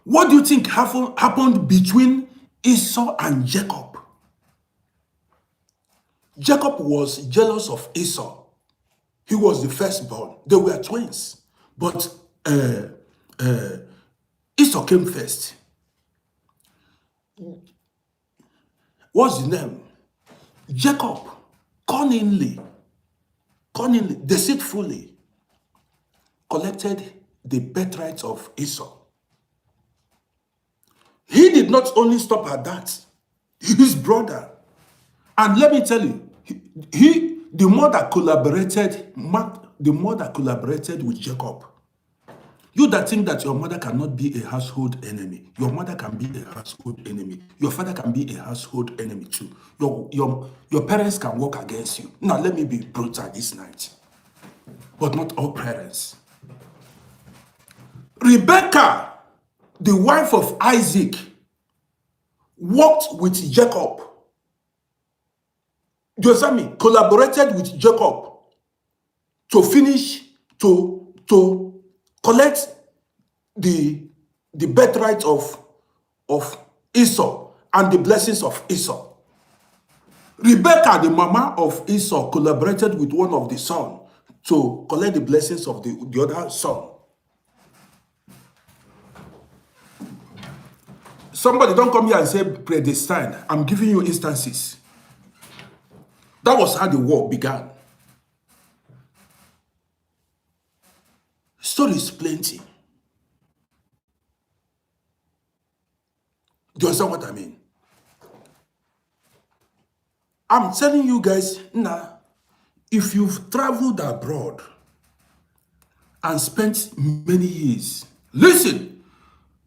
What do you think happened between Esau and Jacob? Jacob was jealous of Esau. He was the firstborn. They were twins. But Esau came first. What's the name? Jacob cunningly, deceitfully collected the birthright of Esau. He did not only stop at that, his brother. And let me tell you, the mother collaborated with Jacob. You that think that your mother cannot be a household enemy, your mother can be a household enemy. Your father can be a household enemy too. Your parents can work against you. Now let me be brutal this night, but not all parents. Rebecca, the wife of Isaac, worked with Jacob. Joseph collaborated with Jacob to collect the birthright of Esau and the blessings of Esau. Rebecca, the mama of Esau, collaborated with one of the sons to collect the blessings of the other son. Somebody don't come here and say predestined. I'm giving you instances. That was how the war began. Stories plenty. Do you understand what I mean? I'm telling you guys now, if you've traveled abroad and spent many years, listen,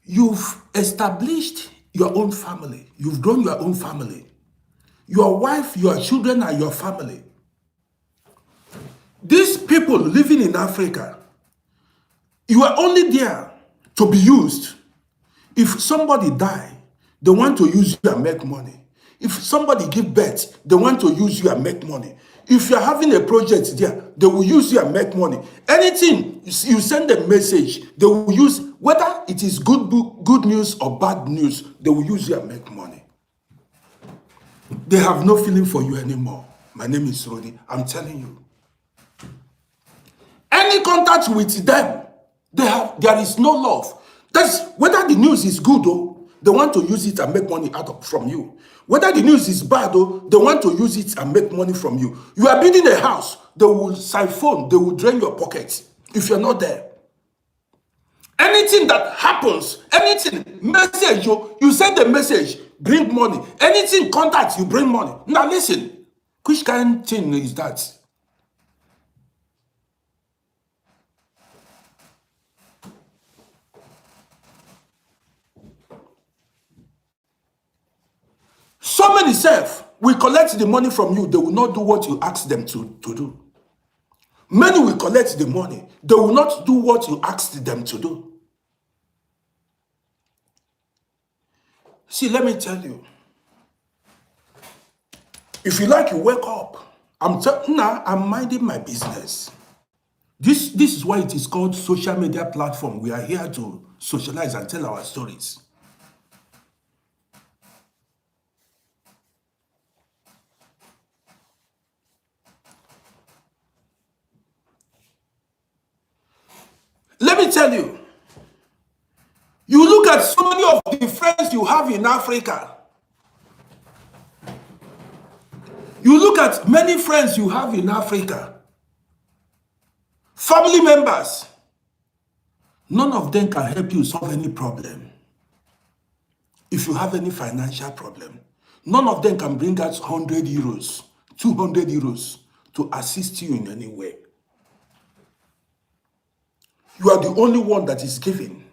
you've established your own family. You've grown your own family. Your wife, your children are your family. These people living in Africa, you are only there to be used. If somebody die, they want to use you and make money. If somebody give birth, they want to use you and make money. If you're having a project there, they will use you and make money. Anything you send a message, they will use, whether it is good news or bad news, they will use you and make money. They have no feeling for you anymore. My name is Rodi. I'm telling you. Any contact with them, there is no love. That's whether the news is good or they want to use it and make money from you. Whether the news is bad or they want to use it and make money from you. You are building a house, they will siphon, they will drain your pockets if you're not there. Anything that happens, anything, message, you send a message, bring money. Anything, contact, you bring money. Now listen, which kind of thing is that? So many self will collect the money from you. They will not do what you ask them to do. Many will collect the money. They will not do what you asked them to do. See, let me tell you. If you like, you wake up. I'm minding my business. This is why it is called social media platform. We are here to socialize and tell our stories. Let me tell you, you look at so many of the friends you have in Africa. You look at many friends you have in Africa. Family members. None of them can help you solve any problem. If you have any financial problem, none of them can bring out 100 euros, 200 euros to assist you in any way. You are the only one that is giving.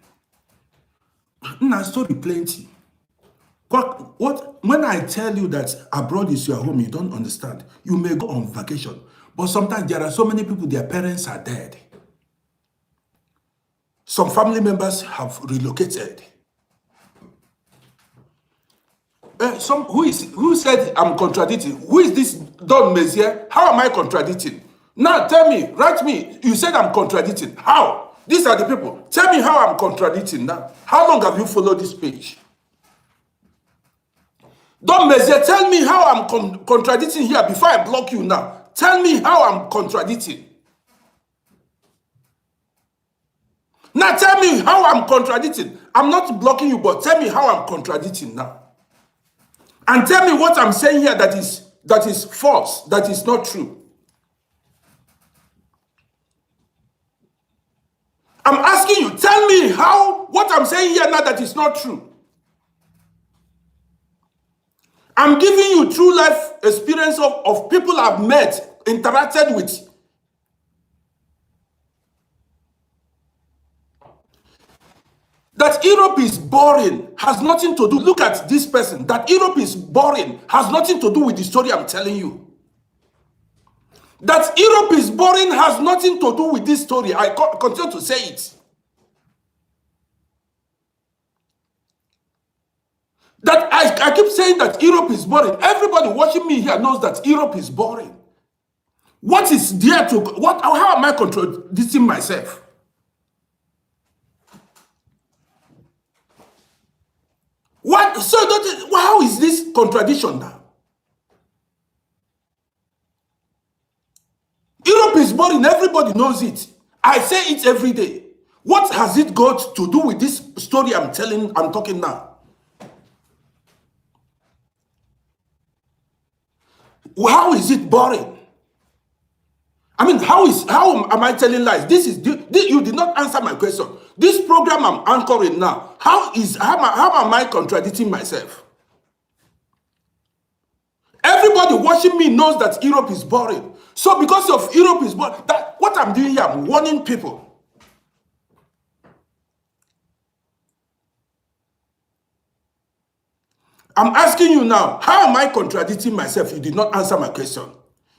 Now, story plenty. When I tell you that abroad is your home, you don't understand. You may go on vacation, but sometimes there are so many people, their parents are dead. Some family members have relocated. Who said I'm contradicting? Who is this Don Messier? How am I contradicting? Now tell me, write me. You said I'm contradicting. How? These are the people. Tell me how I'm contradicting now. How long have you followed this page? Don Messier, tell me how I'm contradicting here before I block you now. Tell me how I'm contradicting. Now tell me how I'm contradicting. I'm not blocking you, but tell me how I'm contradicting now. And tell me what I'm saying here that is false, that is not true. I'm asking you, tell me how what I'm saying here now that is not true. I'm giving you true life experience of people I've met, interacted with. That Europe is boring has nothing to do. Look at this person. That Europe is boring has nothing to do with the story I'm telling you. That Europe is boring has nothing to do with this story. I continue to say it. That I keep saying that Europe is boring. Everybody watching me here knows that Europe is boring. What is there to... How am I contradicting myself? How is this contradiction now? Europe is boring. Everybody knows it. I say it every day. What has it got to do with this story I'm talking now? How is it boring? I mean, how am I telling lies? You did not answer my question. This program I'm anchoring now, how am I contradicting myself? Everybody watching me knows that Europe is boring. So because of Europe is boring, what I'm doing here, I'm warning people. I'm asking you now, how am I contradicting myself? You did not answer my question.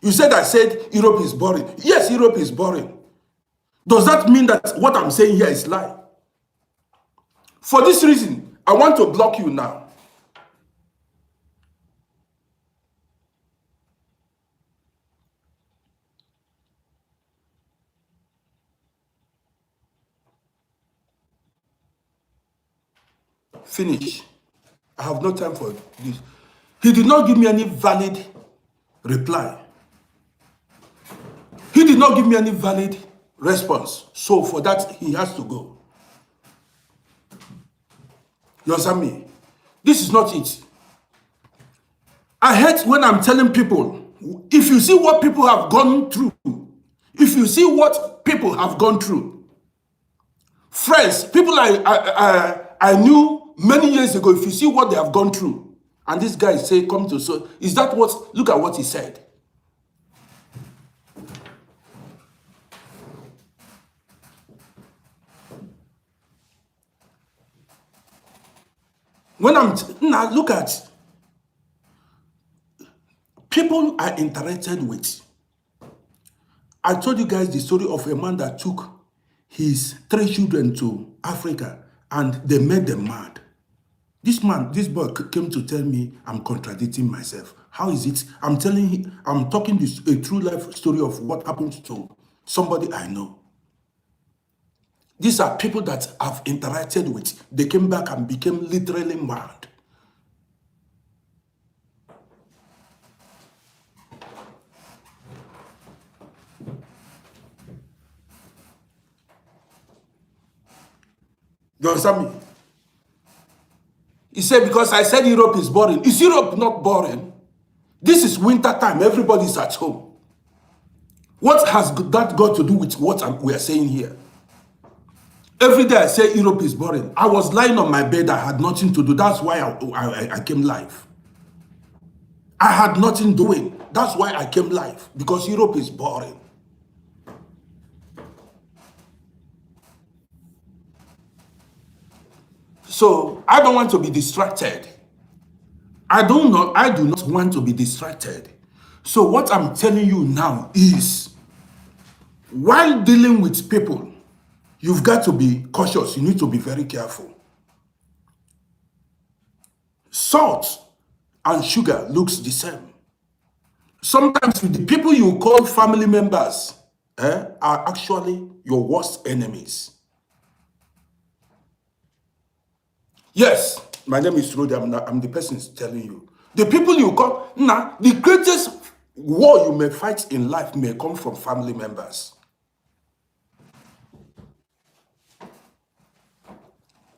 You said I said Europe is boring. Yes, Europe is boring. Does that mean that what I'm saying here is lie? For this reason, I want to block you now. Finish. I have no time for this. He did not give me any valid reply. He did not give me any valid response. So for that, he has to go. You understand me? This is not it. I hate when I'm telling people, if you see what people have gone through, friends, people I knew many years ago, if you see what they have gone through, and this guy say, come to, so is that what, look at what he said. Now look at, people I interacted with. I told you guys the story of a man that took his 3 children to Africa and they made them mad. This boy came to tell me I'm contradicting myself. How is it? I'm talking a true life story of what happened to somebody I know. These are people that I've interacted with. They came back and became literally mad. You understand me? He said, because I said Europe is boring. Is Europe not boring? This is winter time. Everybody's at home. What has that got to do with what we are saying here? Every day I say Europe is boring. I was lying on my bed. I had nothing to do. That's why I came live. I had nothing doing. That's why I came live. Because Europe is boring. So I don't want to be distracted. I do not want to be distracted. So what I'm telling you now is, while dealing with people, you've got to be cautious. You need to be very careful. Salt and sugar looks the same. Sometimes with the people you call family members are actually your worst enemies. Yes, my name is Rudy. I'm the person telling you. The people you call, the greatest war you may fight in life may come from family members.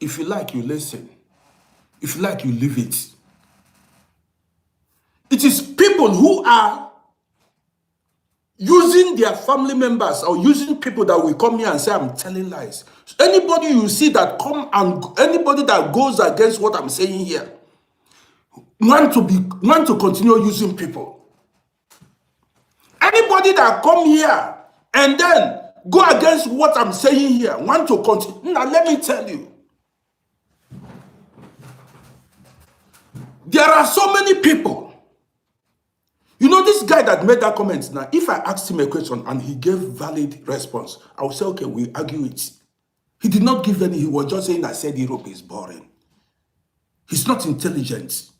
If you like, you listen. If you like, you leave it. It is people who are using their family members or using people that will come here and say, I'm telling lies. Anybody you see that anybody that goes against what I'm saying here, want to continue using people. Anybody that come here and then go against what I'm saying here, want to continue. Now let me tell you, there are so many people. You know, this guy that made that comment, now, if I asked him a question and he gave valid response, I would say, okay, we argue it. He did not give any, he was just saying, I said Europe is boring. He's not intelligent.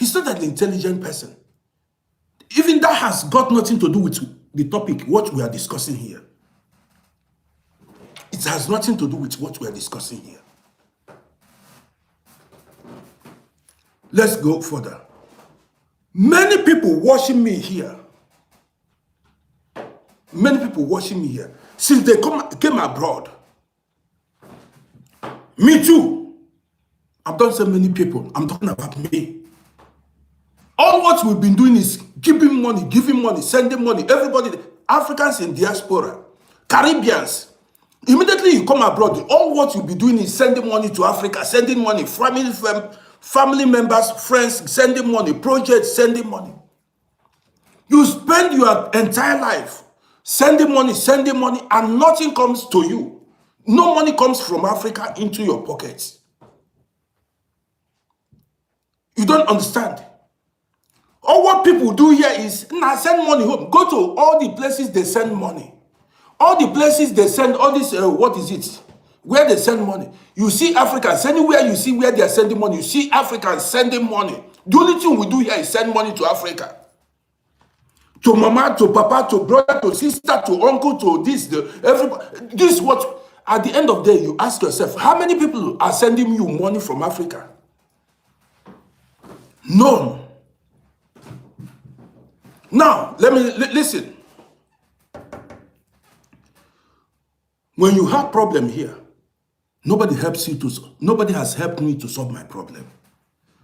He's not an intelligent person. Even that has got nothing to do with the topic, what we are discussing here. It has nothing to do with what we are discussing here. Let's go further. Many people watching me here. Many people watching me here. Since they came abroad. Me too. I've done so many people. I'm talking about me. All what we've been doing is giving money, sending money. Everybody, Africans in diaspora, Caribbeans. Immediately you come abroad, all what you'll be doing is sending money to Africa, sending money, family members, friends, sending money, projects, sending money. You spend your entire life sending money, and nothing comes to you. No money comes from Africa into your pockets. You don't understand. All what people do here is send money home. Go to all the places they send money. All the places they send all this, what is it? Where they send money. You see Africans, anywhere you see where they are sending money, you see Africans sending money. The only thing we do here is send money to Africa. To mama, to papa, to brother, to sister, to uncle, to this, everybody. This is what, at the end of the day, you ask yourself, how many people are sending you money from Africa? None. Now, let me listen. When you have problem here, nobody has helped me to solve my problem.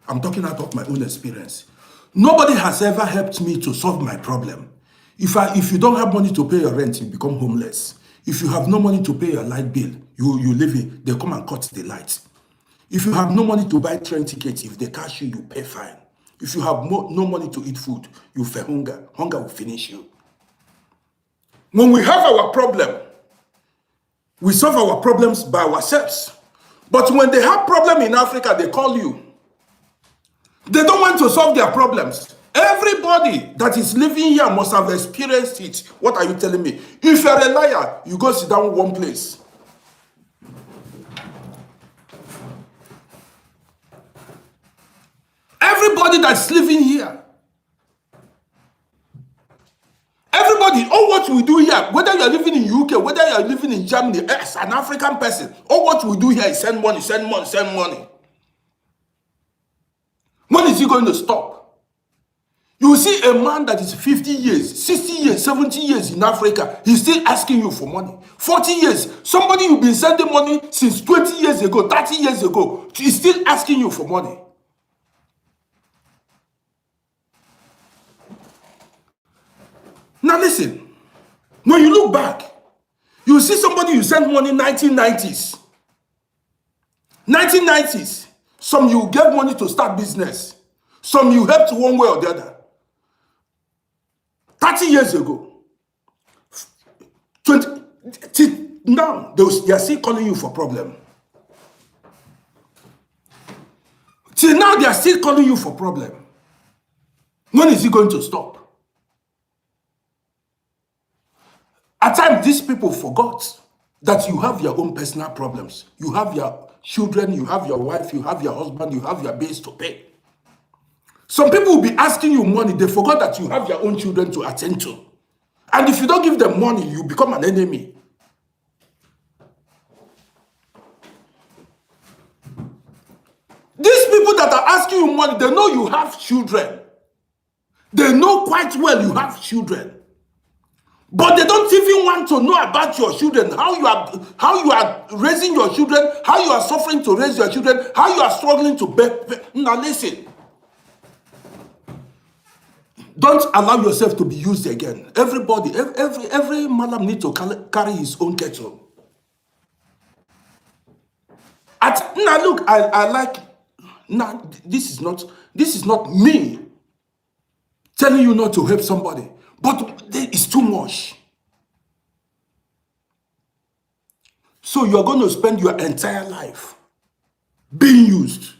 I'm talking out of my own experience. Nobody has ever helped me to solve my problem. If you don't have money to pay your rent, you become homeless. If you have no money to pay your light bill, you live in, they come and cut the lights. If you have no money to buy train tickets, if they catch you, you pay fine. If you have no money to eat food, you feel hunger. Hunger will finish you. When we have our problem, we solve our problems by ourselves. But when they have problem in Africa, they call you. They don't want to solve their problems. Everybody that is living here must have experienced it. What are you telling me? If you're a liar, you go sit down one place. Everybody that's living here. Everybody, all what we do here, whether you're living in UK, whether you're living in Germany, as an African person, all what we do here is send money, send money, send money. When is he going to stop? You see a man that is 50 years, 60 years, 70 years in Africa, he's still asking you for money. 40 years, somebody you've been sending money since 20 years ago, 30 years ago, he's still asking you for money. Now listen, when you look back, you see somebody you sent money 1990s. 1990s. Some you gave money to start business. Some you helped one way or the other. 30 years ago. 20, now, they are still calling you for problem. Till now, they are still calling you for problem. When is it going to stop? At times, these people forgot that you have your own personal problems. You have your children, you have your wife, you have your husband, you have your bills to pay. Some people will be asking you money. They forgot that you have your own children to attend to. And if you don't give them money, you become an enemy. These people that are asking you money, they know you have children. They know quite well you have children. But they don't even want to know about your children, how you are raising your children, how you are suffering to raise your children, how you are struggling to pay. Now listen. Don't allow yourself to be used again. Everybody, every malam needs to carry his own kettle. Now look, I like. Now this is not me telling you not to help somebody. But it's too much. So you're going to spend your entire life being used.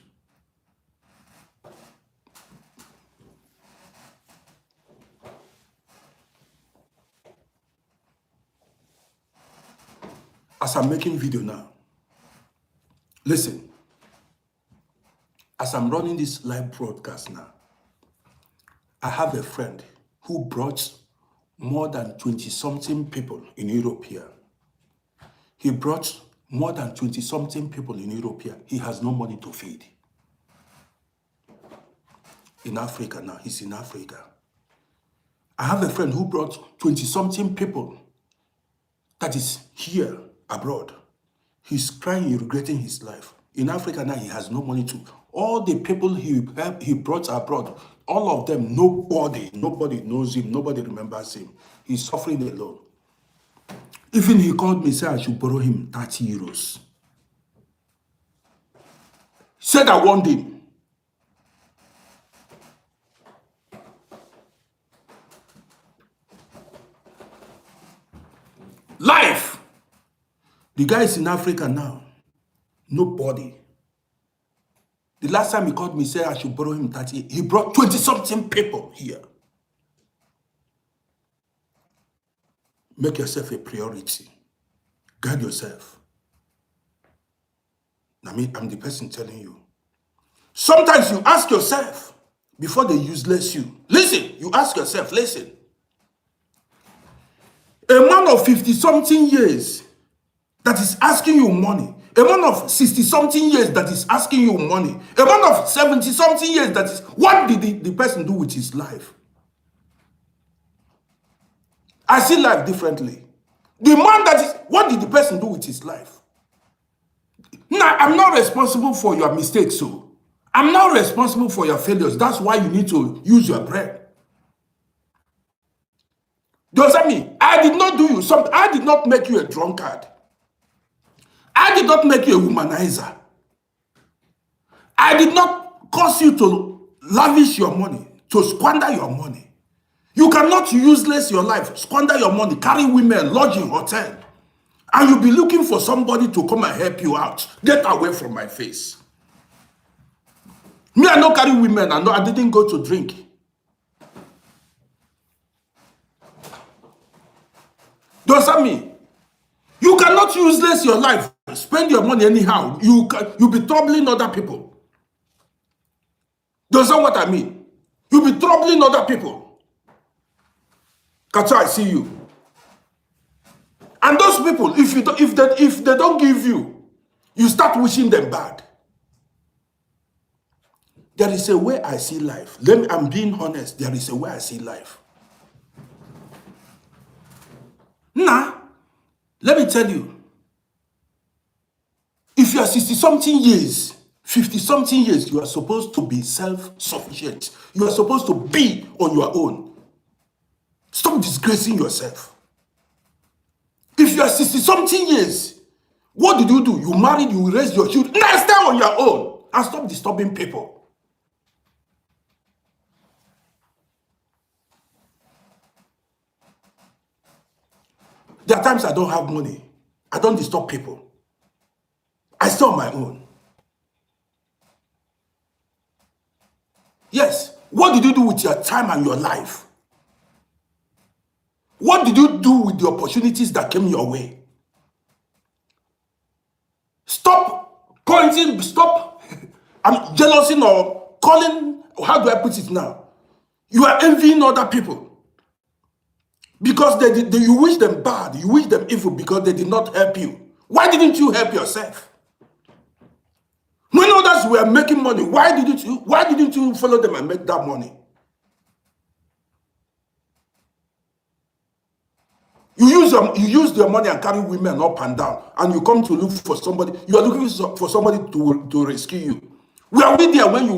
As I'm making video now, listen, as I'm running this live broadcast now, I have a friend who brought more than 20-something people in Europe here. He brought more than 20-something people in Europe here. He has no money to feed. in Africa now. He's in Africa. I have a friend who brought 20-something people that is here abroad. He's crying, regretting his life. In Africa now, he has no money to. All the people he brought abroad, all of them, nobody knows him, nobody remembers him. He's suffering alone. Even he called me, said I should borrow him 30 euros. Said I want him. Life. The guy is in Africa now. Nobody. The last time he called me, said I should borrow him 30. He brought 20-something people here. Make yourself a priority. Guide yourself. I mean, I'm the person telling you. Sometimes you ask yourself, before they useless you. Listen, you ask yourself, listen. A man of 50-something years that is asking you money, a man of 60-something years that is asking you money, a man of 70-something years that is, what did the person do with his life? I see life differently. The man that is, what did the person do with his life? Now, I'm not responsible for your mistakes, so I'm not responsible for your failures. That's why you need to use your brain. Does that mean I did not do you something? I did not make you a drunkard. I did not make you a womanizer. I did not cause you to lavish your money, to squander your money. You cannot useless your life, squander your money, carry women, lodge in hotel, and you'll be looking for somebody to come and help you out. Get away from my face. Me, I don't carry women, I didn't go to drink. Does that mean you cannot useless your life, spend your money anyhow? You'll be troubling other people. Does that what I mean? You'll be troubling other people. Kacha, I see you. And those people, if they don't give you, you start wishing them bad. There is a way I see life. I'm being honest. There is a way I see life. Now, let me tell you. If you are 60-something years, 50-something years, you are supposed to be self-sufficient. You are supposed to be on your own. Stop disgracing yourself. If you are 60-something years, what did you do? You married, you raised your children. Now stay on your own and stop disturbing people. There are times I don't have money. I don't disturb people. I stay on my own. Yes. What did you do with your time and your life? What did you do with the opportunities that came your way? Stop pointing, stop I'm jealousy or calling, how do I put it now? You are envying other people. Because you wish them bad, you wish them evil because they did not help you. Why didn't you help yourself? When others were making money, why didn't you follow them and make that money? You use your money and carry women up and down, and you come to look for somebody. You are looking for somebody to rescue you. Were we there when you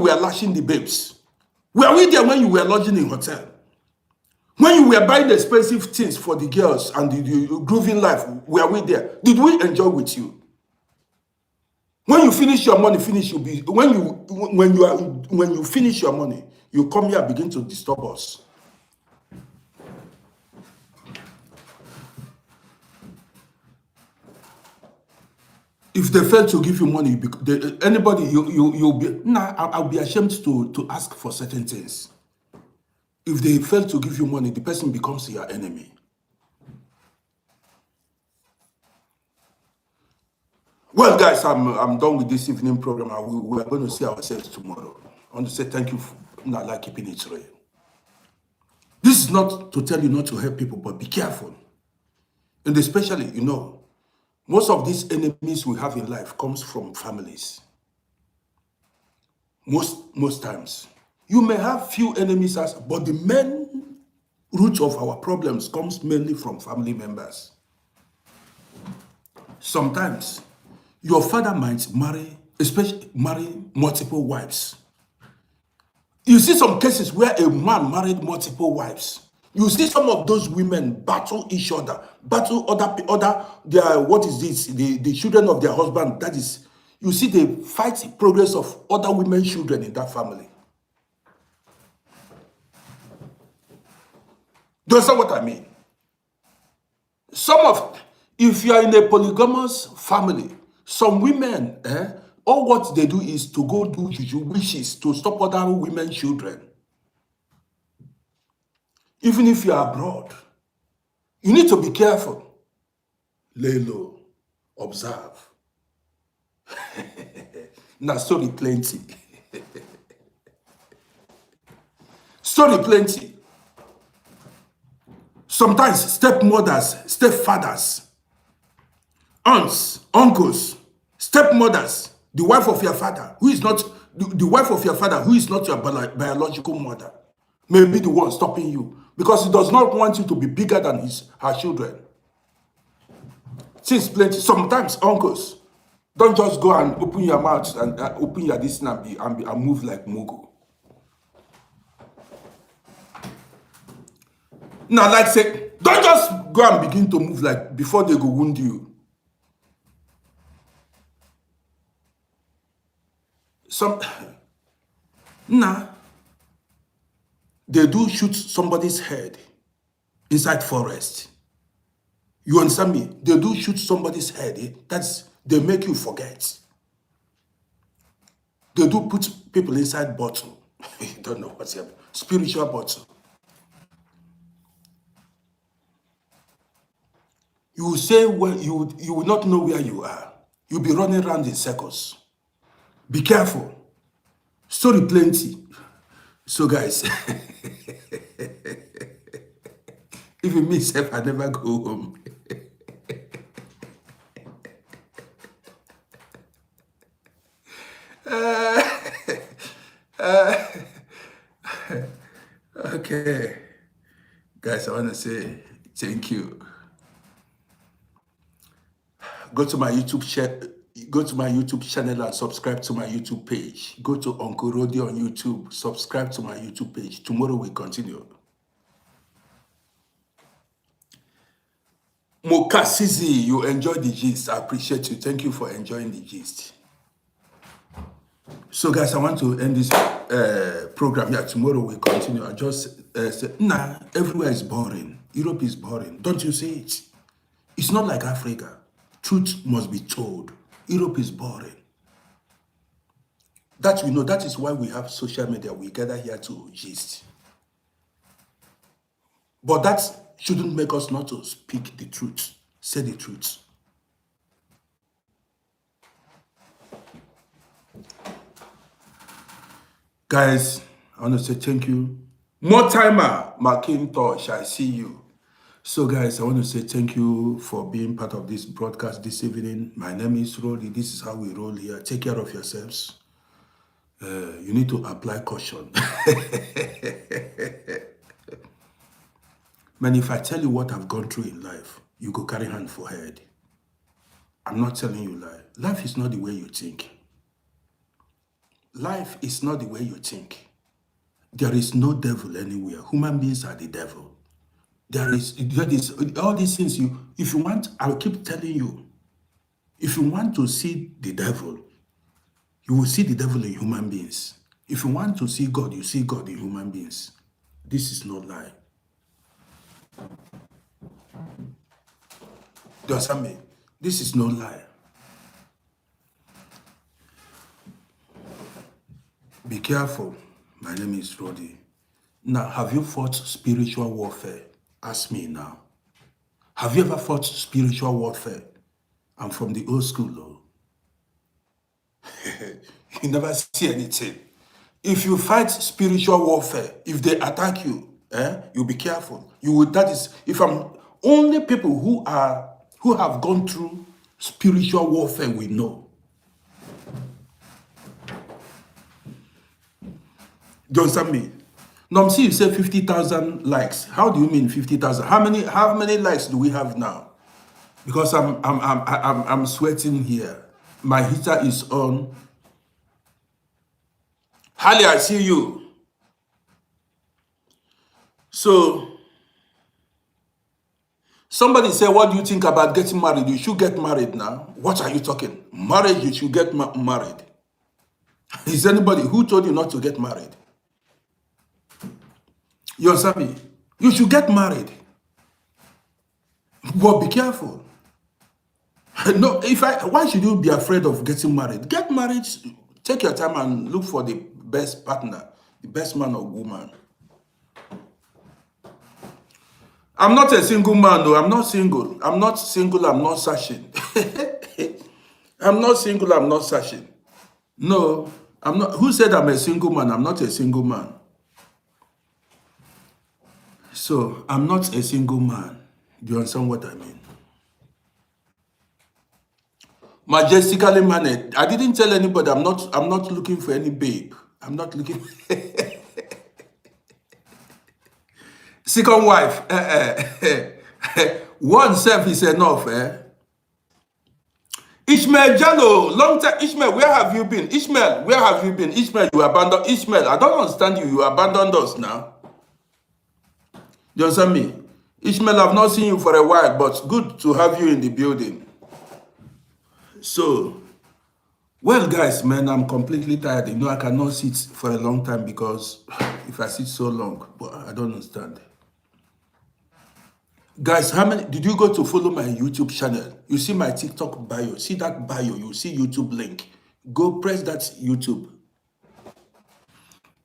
were lashing the babes? Were we there when you were lodging in hotel? When you were buying expensive things for the girls and the grooving life, were we there? Did we enjoy with you? When you finish your money, when you finish your money, you come here and begin to disturb us. If they fail to give you money, you'll be. Nah, I'll be ashamed to ask for certain things. If they fail to give you money, the person becomes your enemy. Well, guys, I'm done with this evening program. We are going to see ourselves tomorrow. I want to say thank you for not keeping it real. This is not to tell you not to help people, but be careful. And especially, most of these enemies we have in life comes from families. Most times. You may have few enemies, but the main root of our problems comes mainly from family members. Sometimes your father might marry multiple wives. You see some cases where a man married multiple wives. You see some of those women battle each other, battle other their what is this? The children of their husband. That is, you see the fight progress of other women's children in that family. Do you understand what I mean? If you are in a polygamous family, some women, all what they do is to go do juju wishes to stop other women's children. Even if you are abroad, you need to be careful. Lay low, observe. Now, story plenty. Story plenty. Sometimes stepmothers, stepfathers, aunts, uncles, stepmothers, the wife of your father, who is not the wife of your father, who is not your biological mother, may be the one stopping you because he does not want you to be bigger than her children. Since plenty, sometimes uncles don't just go and open your mouth and open your distance and move like Mugu. Now, like say, don't just go and begin to move like before they go wound you. They do shoot somebody's head inside forest. You understand me? They do shoot somebody's head. They make you forget. They do put people inside bottle. You don't know what's happening. Spiritual bottle. You will say, well, you will not know where you are. You'll be running around in circles. Be careful. Story plenty. So guys, even myself, I never go home. Okay. Guys, I want to say thank you. Go to my YouTube channel and subscribe to my YouTube page. Go to Uncle Rody on YouTube. Subscribe to my YouTube page. Tomorrow we continue. Mokasizi, you enjoyed the gist. I appreciate you. Thank you for enjoying the gist. So guys, I want to end this program here. Tomorrow we continue. I just said, everywhere is boring. Europe is boring. Don't you see it? It's not like Africa. Truth must be told. Europe is boring. That we know. That is why we have social media. We gather here to gist. But that shouldn't make us not to speak the truth. Say the truth. Guys, I want to say thank you. More timer, Macintosh, I see you. So guys, I want to say thank you for being part of this broadcast this evening. My name is Rody. This is how we roll here. Take care of yourselves. You need to apply caution. Man, if I tell you what I've gone through in life, you go carry hand for head. I'm not telling you lie. Life is not the way you think. Life is not the way you think. There is no devil anywhere. Human beings are the devil. There is all these things. If you want, I'll keep telling you. If you want to see the devil, you will see the devil in human beings. If you want to see God, you see God in human beings. This is not lie. Do you understand me? This is no lie. Be careful. My name is Rody. Now, have you fought spiritual warfare? Ask me now. Have you ever fought spiritual warfare? I'm from the old school, though. You never see anything. If you fight spiritual warfare, if they attack you, you be careful. If I'm only people who have gone through spiritual warfare, we know. Do you understand me? Nomsi, you say 50,000 likes. How do you mean 50,000? How many likes do we have now? Because I'm sweating here. My heater is on. Harley, I see you. So somebody said, what do you think about getting married? You should get married now. What are you talking? Marriage, you should get married. Is anybody who told you not to get married? You understand me? You should get married. But be careful. No, why should you be afraid of getting married? Get married, take your time and look for the best partner, the best man or woman. I'm not a single man, though. I'm not single. I'm not single, I'm not searching. I'm not single, I'm not searching. No, I'm not. Who said I'm a single man? I'm not a single man. So, I'm not a single man. Do you understand what I mean? Majestically mannered. I didn't tell anybody I'm not looking for any babe. I'm not looking second wife. One self is enough, Ishmael Jalo, long time. Ishmael, where have you been? Ishmael, where have you been? Ishmael, you abandoned. Ishmael, I don't understand you. You abandoned us now. You understand me? Ishmael, I've not seen you for a while, but good to have you in the building. So, well, guys, man, I'm completely tired. You know, I cannot sit for a long time because if I sit so long, but I don't understand. Guys, how many did you go to follow my YouTube channel? You see my TikTok bio. See that bio. You see YouTube link. Go press that YouTube.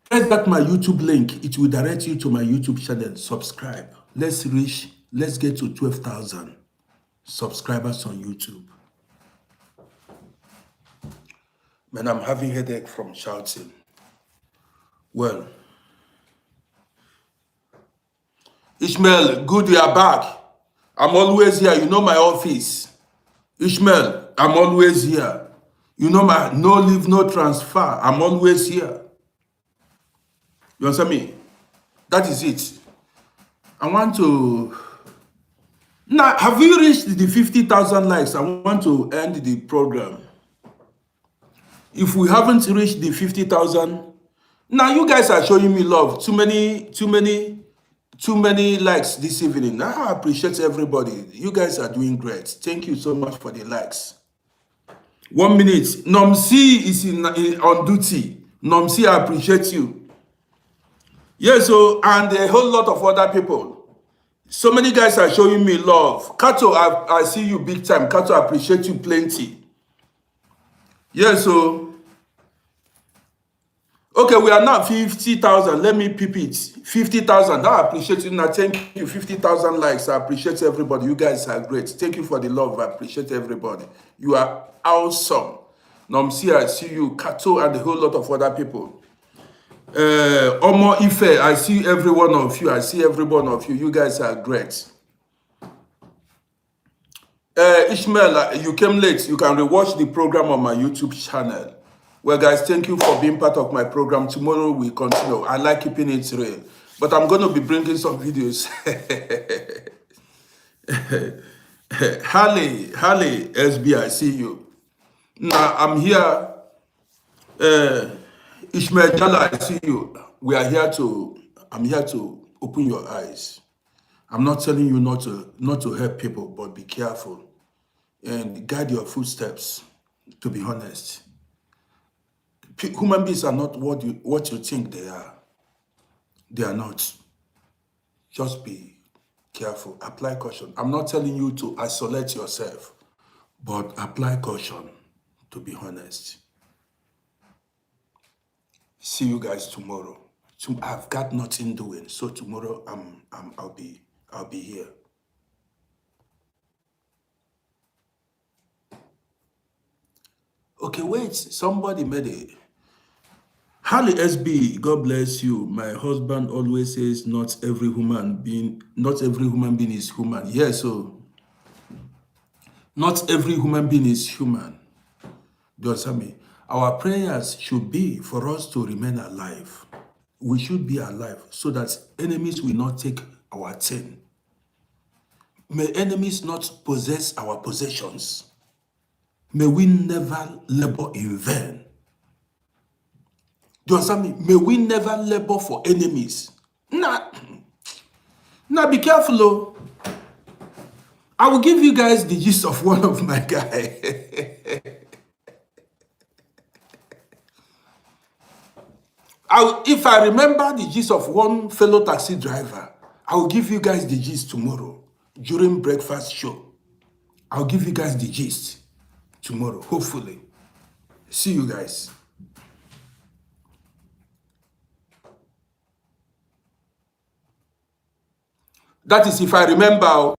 Press that my YouTube link. It will direct you to my YouTube channel. Subscribe. Let's get to 12,000 subscribers on YouTube. Man, I'm having headache from shouting. Well, Ishmael, good you are back. I'm always here. You know my office. Ishmael, I'm always here. You know my no leave, no transfer. I'm always here. You understand me? That is it. I want to... Now, have you reached the 50,000 likes? I want to end the program. If we haven't reached the 50,000... Now, you guys are showing me love. Too many likes this evening. I appreciate everybody. You guys are doing great. Thank you so much for the likes. 1 minute. Nomsi is on duty. Nomsi, I appreciate you. Yes, so, and a whole lot of other people. So many guys are showing me love. Kato, I see you big time. Kato, I appreciate you plenty. Yes, so... Okay, we are now 50,000. Let me peep it. 50,000. I appreciate you. Now, thank you. 50,000 likes. I appreciate everybody. You guys are great. Thank you for the love. I appreciate everybody. You are awesome. Nomsi, I see you. Kato and a whole lot of other people. Omo Ife, I see every one of you. I see every one of you. You guys are great. Ishmael, you came late. You can rewatch the program on my YouTube channel. Well, guys, thank you for being part of my program. Tomorrow we continue. I like keeping it real. But I'm going to be bringing some videos. Harley, SB, I see you. Now, I'm here. Ishmael Jala, I see you. I'm here to open your eyes. I'm not telling you not to help people, but be careful. And guide your footsteps, to be honest. Human beings are not what you think they are. They are not. Just be careful. Apply caution. I'm not telling you to isolate yourself, but apply caution, to be honest. See you guys tomorrow. I've got nothing doing, so tomorrow I'll be here. Okay, wait. Somebody made it. Harley SB, God bless you. My husband always says not every human being is human. Yeah, so not every human being is human. Do you understand me? Our prayers should be for us to remain alive. we should be alive so that enemies will not take our thing. May enemies not possess our possessions. May we never labor in vain. Do you understand me? May we never labor for enemies. Now, be careful, oh. I will give you guys the gist of one of my guys. If I remember the gist of one fellow taxi driver, I will give you guys the gist tomorrow during breakfast show. I'll give you guys the gist tomorrow, hopefully. See you guys. That is if I remember.